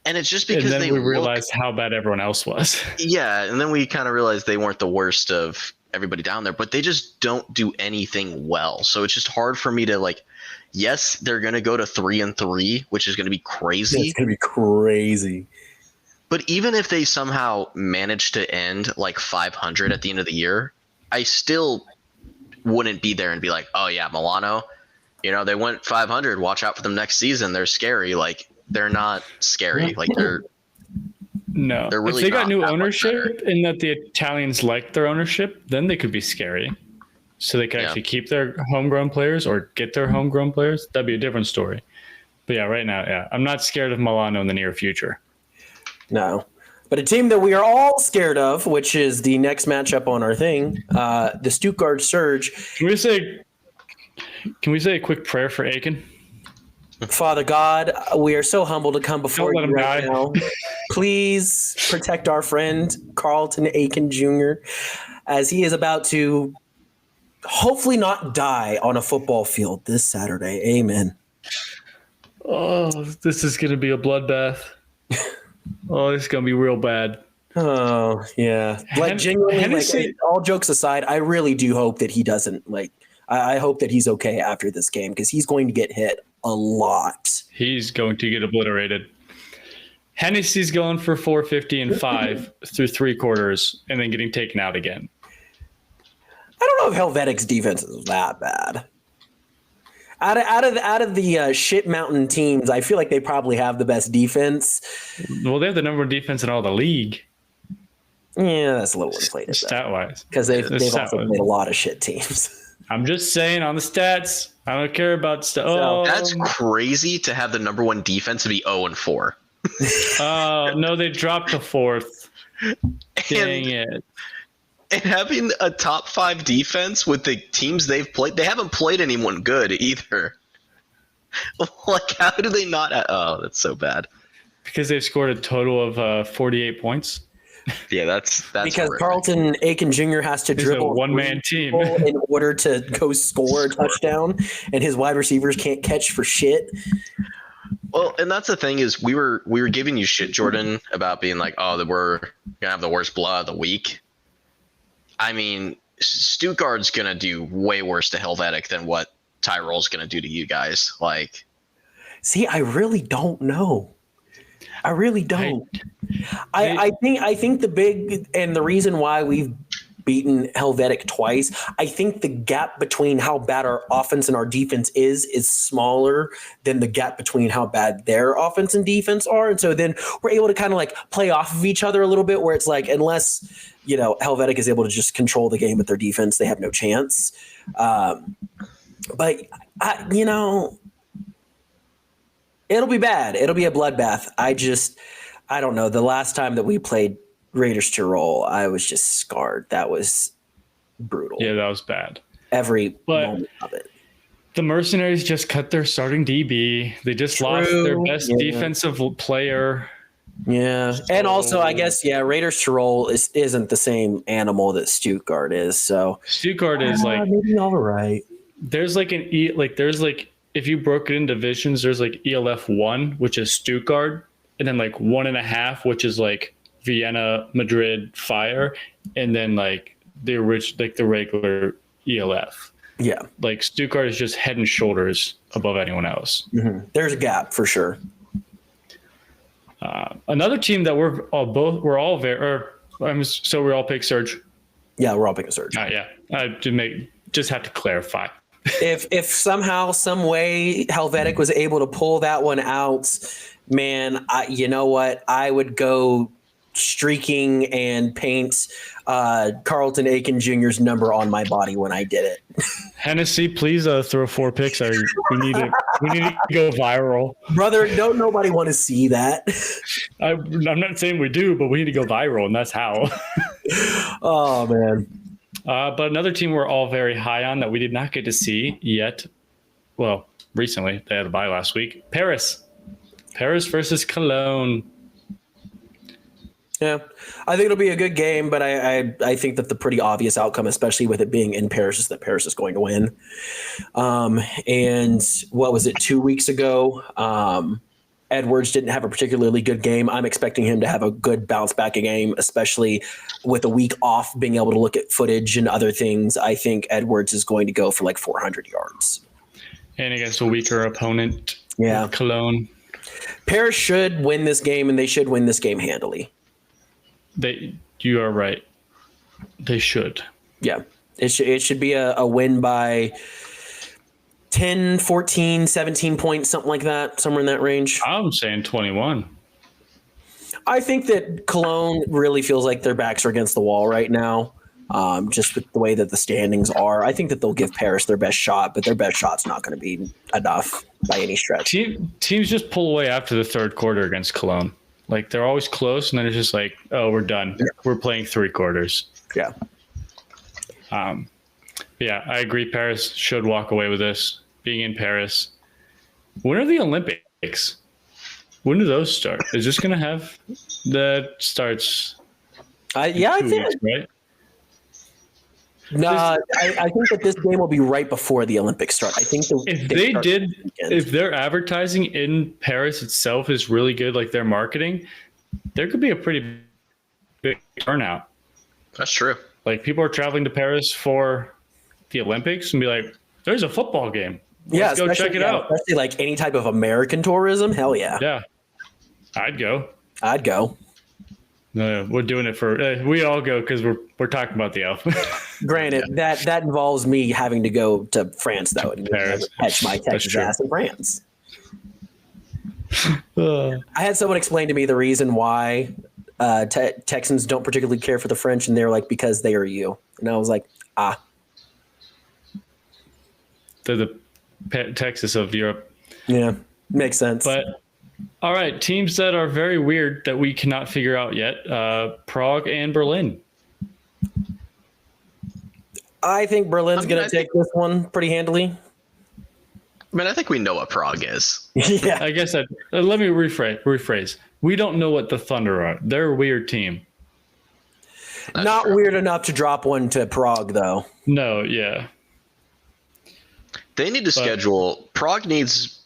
And it's just because we realized how bad everyone else was. Yeah, and then we kind of realized they weren't the worst of everybody down there, but they just don't do anything well. So it's just hard for me to yes, they're going to go to 3-3, which is going to be crazy. It's going to be crazy. But even if they somehow manage to end 500 at the end of the year, I still wouldn't be there and be like, oh yeah, Milano, they went 500. Watch out for them next season. They're scary. They're not scary. They're really if they got new ownership and that the Italians liked their ownership, then they could be scary. So they could actually keep their homegrown players or get their homegrown players. That'd be a different story. But right now, I'm not scared of Milano in the near future. No. But a team that we are all scared of, which is the next matchup on our thing, the Stuttgart Surge. Can we say a quick prayer for Aiken? Father God, we are so humble to come before you right die. now. Please protect our friend Carlton Aiken Jr. as he is about to hopefully not die on a football field this Saturday. Amen. Oh, this is going to be a bloodbath. Oh, it's going to be real bad. Oh, yeah. Genuinely, all jokes aside, I really do hope that he doesn't, I hope that he's okay after this game because he's going to get hit a lot. He's going to get obliterated. Hennessy's going for 450 and 5 through 3 quarters and then getting taken out again. I don't know if Helvetic's defense is that bad. Out of the shit mountain teams, I feel like they probably have the best defense. Well, they have the number 1 defense in all the league. Yeah, that's a little inflated. Stat-wise. Because they've also played a lot of shit teams. I'm just saying on the stats. I don't care about stuff. So that's crazy to have the number 1 defense to be 0-4. No, they dropped to 4th. Dang it. And having a top 5 defense with the teams they've played, they haven't played anyone good either. How do they not? Oh, that's so bad. Because they've scored a total of 48 points. Yeah, that's because horrific. Carlton Aiken Jr. has to dribble a one-man team in order to go score a touchdown, and his wide receivers can't catch for shit. Well, and that's the thing is we were giving you shit, Jordan, about being like, oh, that we're gonna have the worst blowout of the week. I mean, Stuttgart's gonna do way worse to Helvetic than what Tyrol's gonna do to you guys. See, I really don't know. I really don't. I think the big and the reason why we've beaten Helvetic twice, I think the gap between how bad our offense and our defense is smaller than the gap between how bad their offense and defense are. And so then we're able to kind of play off of each other a little bit where it's unless, Helvetic is able to just control the game with their defense, they have no chance. But it'll be bad. It'll be a bloodbath. I don't know. The last time that we played Raiders Tyrol, I was just scarred. That was brutal. Yeah, that was bad. Every moment of it. The Mercenaries just cut their starting DB. They just lost their best defensive player. Yeah. And also, I guess, Raiders Tyrol isn't the same animal that Stuttgart is. So Stuttgart is maybe all right. There's if you broke it into divisions, there's ELF 1, which is Stuttgart, and then like 1.5, which is like Vienna, Madrid, Fire, and then like the regular ELF. Yeah. Like Stuttgart is just head and shoulders above anyone else. Mm-hmm. There's a gap for sure. Another team that we're all pick Surge. Yeah, we're all picking Surge. Yeah. I just have to clarify. If somehow, some way, Helvetic was able to pull that one out, man, you know what? I would go streaking and paint Carlton Aiken Jr.'s number on my body when I did it. Hennessy, please throw 4 picks. We need to go viral, brother. Don't nobody want to see that. I'm not saying we do, but we need to go viral, and that's how. Oh man. But another team we're all very high on that we did not get to see yet. Well, recently they had a bye last week. Paris versus Cologne. Yeah, I think it'll be a good game, but I think that the pretty obvious outcome, especially with it being in Paris, is that Paris is going to win. And what was it, 2 weeks ago? Edwards didn't have a particularly good game. I'm expecting him to have a good bounce back game, especially with a week off, being able to look at footage and other things. I think Edwards is going to go for like 400 yards. And against a weaker opponent, yeah, Cologne. Paris should win this game, and they should win this game handily. You are right. They should. Yeah, it should be a win by 10, 14, 17 points, something like that, somewhere in that range. I'm saying 21. I think that Cologne really feels like their backs are against the wall right now, just with the way that the standings are. I think that they'll give Paris their best shot, but their best shot's not going to be enough by any stretch. Teams just pull away after the third quarter against Cologne. Like, they're always close, and then it's just like, oh, we're done. Yeah. We're playing 3 quarters. Yeah. Yeah, I agree. Paris should walk away with this, being in Paris. When are the Olympics? When do those start? Is this going to have that starts? I think weeks, right? No, I think that this game will be right before the Olympics start. I think if their advertising in Paris itself is really good, like their marketing, there could be a pretty big turnout. That's true. Like, people are traveling to Paris for the Olympics and be like, "There's a football game. Let's go check it out." Especially like any type of American tourism. Hell yeah. Yeah, I'd go. No, we're doing it for we all go because we're talking about the elf. Granted, that involves me having to go to France though and catch my Texas ass in France. I had someone explain to me the reason why Texans don't particularly care for the French, and they're like, because they are you. And I was like, they're the Texas of Europe. Yeah, makes sense. But all right, teams that are very weird that we cannot figure out yet. Prague and Berlin. I think Berlin's going to take this one pretty handily. I mean, I think we know what Prague is. Yeah. I guess let me rephrase. We don't know what the Thunder are. They're a weird team. That's Not true. weird enough to drop one to Prague, though. No, yeah. They need to schedule. Prague needs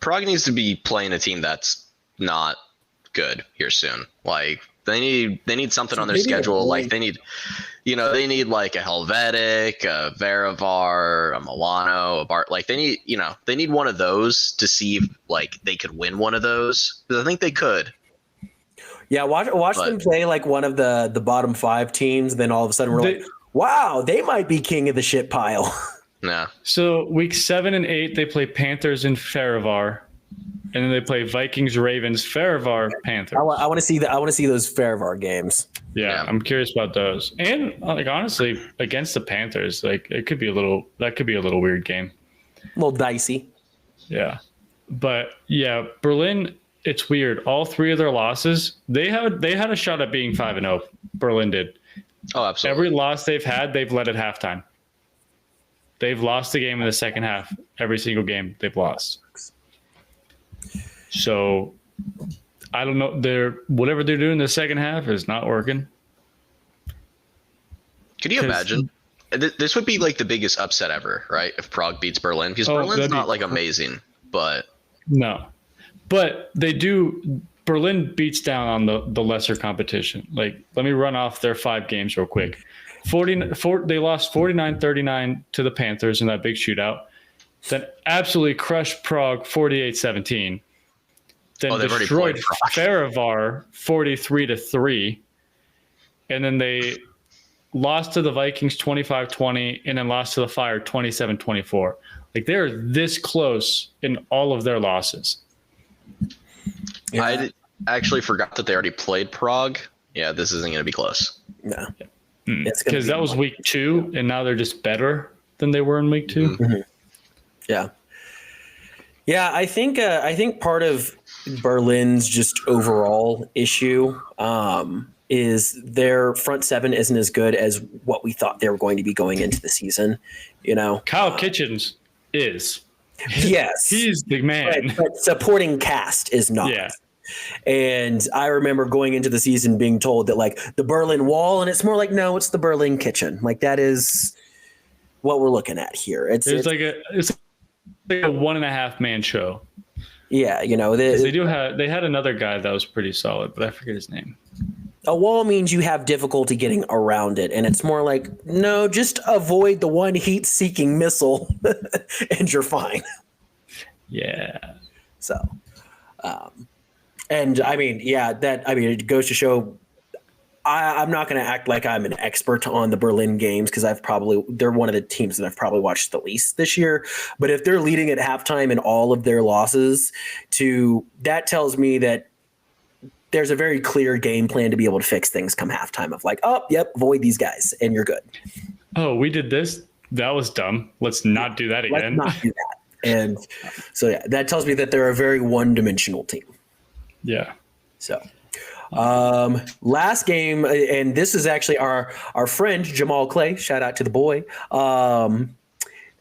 to be playing a team that's not good here soon. Like, they need something on their schedule. Like, they need like a Helvetic, a Verivar, a Milano, a Bart. Like, they need one of those to see if like they could win one of those. Because I think they could. Yeah, watch them play like one of the bottom 5 teams. Then all of a sudden we're like, wow, they might be king of the shit pile. Yeah. So week 7 and 8, they play Panthers and Farivar, and then they play Vikings, Ravens, Farivar, Panthers. I want to see I want to see those Farivar games. Yeah, I'm curious about those. And like, honestly, against the Panthers, like that could be a little weird game. A little dicey. Yeah. But yeah, Berlin, it's weird. All 3 of their losses, they had a shot at being 5-0. Berlin did. Oh, absolutely. Every loss they've had, they've led at halftime. They've lost the game in the second half. Every single game they've lost. So I don't know. Whatever they're doing in the second half is not working. Could you imagine? This would be like the biggest upset ever, right? If Prague beats Berlin, because Berlin's not like amazing, but no. But they do. Berlin beats down on the lesser competition. Like, let me run off their 5 games real quick. They lost 49-39 to the Panthers in that big shootout. Then absolutely crushed Prague 48-17. Then destroyed Farivar 43-3. And then they lost to the Vikings 25-20 and then lost to the Fire 27-24. Like, they're this close in all of their losses. Yeah. I actually forgot that they already played Prague. Yeah, this isn't going to be close. No. Because that was week 2, and now they're just better than they were in week 2. Mm-hmm. Yeah. Yeah, I think part of Berlin's just overall issue is their front 7 isn't as good as what we thought they were going to be going into the season. Kyle Kitchens is. Yes. He's the man. But supporting cast is not. Yeah. And I remember going into the season being told that, like, the Berlin Wall, and it's more like, no, it's the Berlin Kitchen. Like, that is what we're looking at here. It's like a 1.5 man show. Yeah, they had another guy that was pretty solid, but I forget his name. A wall means you have difficulty getting around it, and it's more like, no, just avoid the one heat-seeking missile, and you're fine. Yeah. So, and I mean, it goes to show. I'm not going to act like I'm an expert on the Berlin games because they're one of the teams that I've probably watched the least this year. But if they're leading at halftime in all of their losses, that tells me that there's a very clear game plan to be able to fix things come halftime of like, oh, yep, avoid these guys and you're good. Oh, we did this. That was dumb. Let's not do that again. Let's not do that. And so, yeah, that tells me that they're a very one-dimensional team. Yeah. So, last game, and this is actually our friend Jamal Clay, shout out to the boy,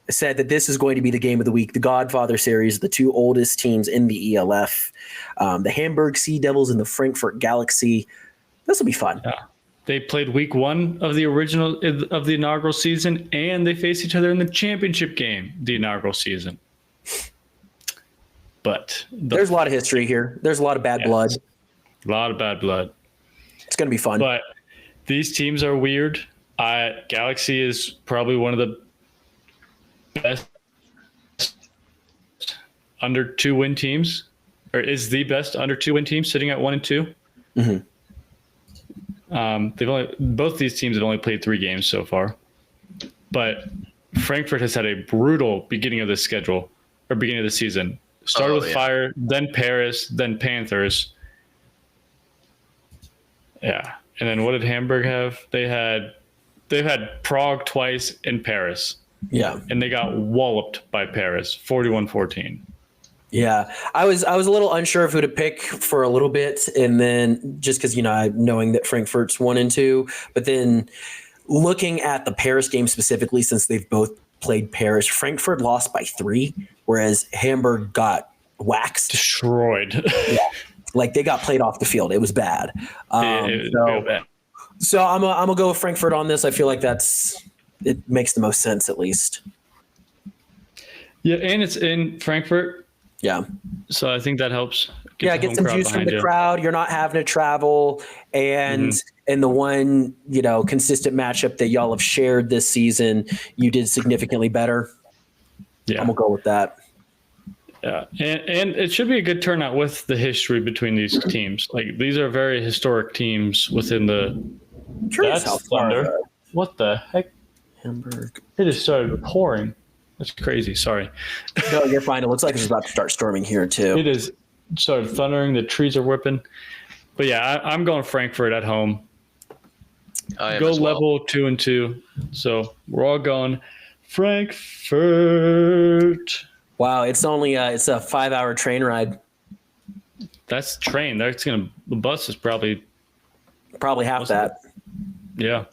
said that this is going to be the game of the week, the Godfather series, the 2 oldest teams in the ELF, the Hamburg Sea Devils and the Frankfurt Galaxy. This will be fun. Yeah. They played week 1 of the inaugural season, and they faced each other in the championship game, the inaugural season. But there's a lot of history here. There's a lot of bad blood. A lot of bad blood. It's going to be fun. But these teams are weird. Galaxy is probably one of the best under 2-win teams, or is the best under 2-win team, sitting at 1-2. Mm-hmm. Both these teams have only played 3 games so far, but Frankfurt has had a brutal beginning of the season. Started with Fire, then Paris, then Panthers. Yeah. And then what did Hamburg have? They've had Prague twice in Paris. Yeah. And they got walloped by Paris, 41-14. Yeah. I was a little unsure of who to pick for a little bit, and then just because, knowing that Frankfurt's 1-2, but then looking at the Paris game specifically, since they've both played Paris, Frankfurt lost by 3, whereas Hamburg got waxed. Destroyed. Yeah. Like, they got played off the field. It was bad. So I'm gonna go with Frankfurt on this. I feel like it makes the most sense, at least. Yeah, and it's in Frankfurt. Yeah. So I think that helps. Get some juice from the crowd. You're not having to travel, and the one consistent matchup that y'all have shared this season, you did significantly better. Yeah, I'm gonna go with that. Yeah, and it should be a good turnout with the history between these teams. Like, these are very historic teams within the. That's Thunder. What the heck? Hamburg. It just started pouring. That's crazy. Sorry. No, you're fine. It looks like it's about to start storming here too. It is started thundering. The trees are whipping. But yeah, I'm going Frankfurt at home. Go level 2-2. So we're all going Frankfurt. Wow, it's only it's a 5-hour train ride. That's train. The bus is probably half that. Yeah.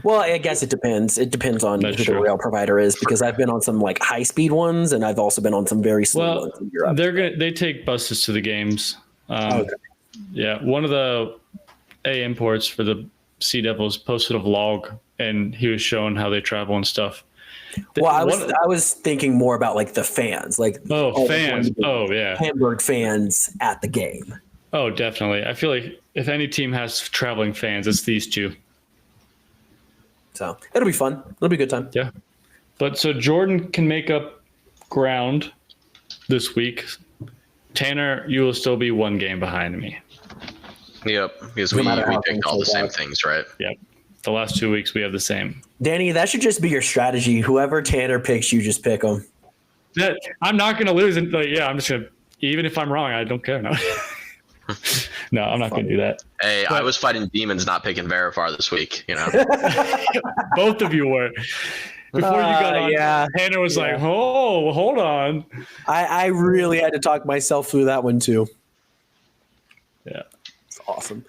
Well, I guess it depends. It depends on who the rail provider is, because I've been on some like high speed ones, and I've also been on some very slow ones in Europe. They take buses to the games. Okay. Yeah, one of the imports for the Sea Devils posted a vlog, and he was showing how they travel and stuff. Well, I was thinking more about like the fans, like fans. Oh yeah, Hamburg fans at the game. Oh, definitely. I feel like if any team has traveling fans, it's these two. So it'll be fun. It'll be a good time. Yeah. But so Jordan can make up ground this week. Tanner, you will still be one game behind me. Yep, because No we matter how picked things all the shake same out. things, right? Yep. The last 2 weeks we have the same. Danny, that should just be your strategy. Whoever Tanner picks, you just pick them. I'm not going to lose. I'm just going to, even if I'm wrong, I don't care. No, no, I'm not going to do that. Hey, I was fighting demons not picking Verifar this week, you know? Both of you were. Before you got on, yeah. Tanner was like, oh, hold on. I really had to talk myself through that one too. Yeah. It's awesome.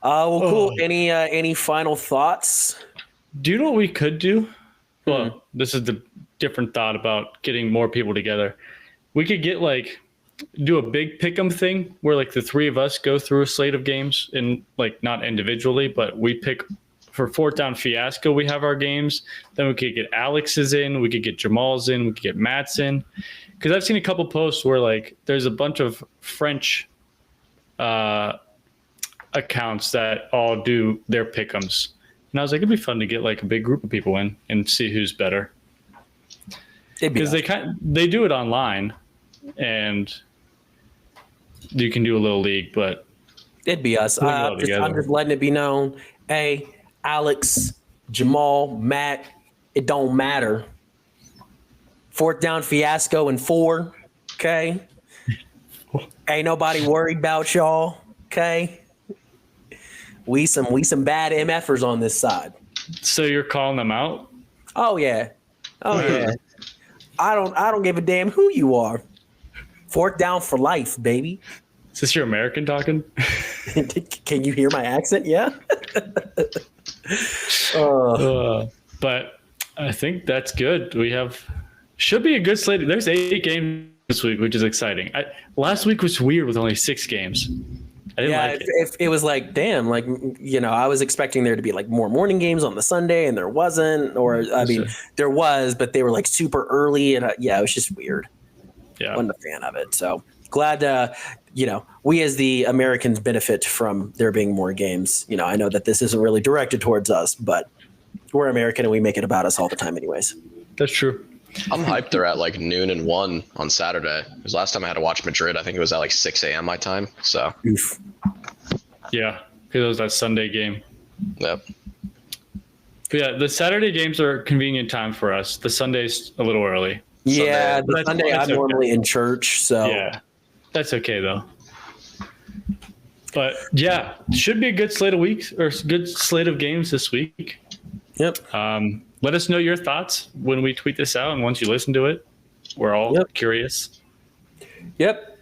Well, cool. Any final thoughts? Do you know what we could do? Well, this is the different thought about getting more people together. We could do a big pick'em thing where the three of us go through a slate of games and not individually, but we pick for Fourth Down Fiasco. We have our games. Then we could get Alex's in. We could get Jamal's in. We could get Matt's in. Because I've seen a couple posts where there's a bunch of French accounts that all do their pick'ems. And I was like, it'd be fun to get a big group of people in and see who's better. Because they do it online, and you can do a little league, but it'd be us. I'm just letting it be known. Hey, Alex, Jamal, Matt, it don't matter. Fourth Down Fiasco in 4. Okay. Ain't nobody worried about y'all. Okay. We some bad MFers on this side. So you're calling them out? Oh yeah. I don't give a damn who you are. Fourth down for life, baby. Is this your American talking? Can you hear my accent? Yeah. But I think that's good. Should be a good slate. There's 8 games this week, which is exciting. Last week was weird with only 6 games. I didn't like it. It was damn, I was expecting there to be more morning games on the Sunday, and there wasn't. Or there was, but they were super early, and it was just weird. Yeah, wasn't a fan of it. So glad, we as the Americans benefit from there being more games. I know that this isn't really directed towards us, but we're American and we make it about us all the time, anyways. That's true. I'm hyped they're at noon and 1 on Saturday. Because last time I had to watch Madrid, I think it was at 6 a.m. my time. So, oof. Yeah, because it was that Sunday game. Yep. But yeah, the Saturday games are a convenient time for us. The Sunday's a little early. Yeah, the Sunday I'm normally in church, so yeah, that's okay though. But yeah, should be a good slate of weeks or good slate of games this week. Yep. Let us know your thoughts when we tweet this out, and once you listen to it, we're all curious. Yep.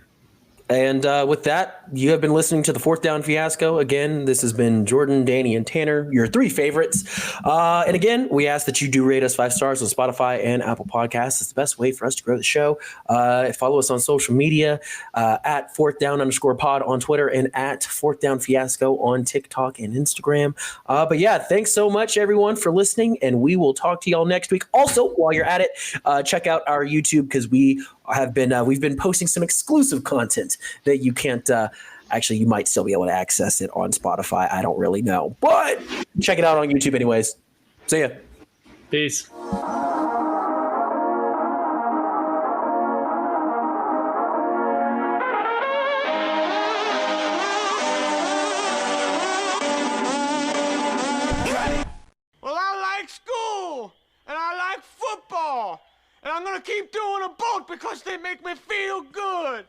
And with that, you have been listening to the Fourth Down Fiasco. Again, this has been Jordan, Danny, and Tanner, your 3 favorites. And again, we ask that you do rate us 5 stars on Spotify and Apple Podcasts. It's the best way for us to grow the show. Follow us on social media at @4thdown_pod on Twitter and at Fourth Down Fiasco on TikTok and Instagram. But yeah, thanks so much, everyone, for listening, and we will talk to y'all next week. Also, while you're at it, check out our YouTube because we've been posting some exclusive content that you can't actually, you might still be able to access it on Spotify. I don't really know, but check it out on YouTube anyways. See ya. Peace. Well, I like school, and I like football, and I'm gonna keep doing them both because they make me feel good.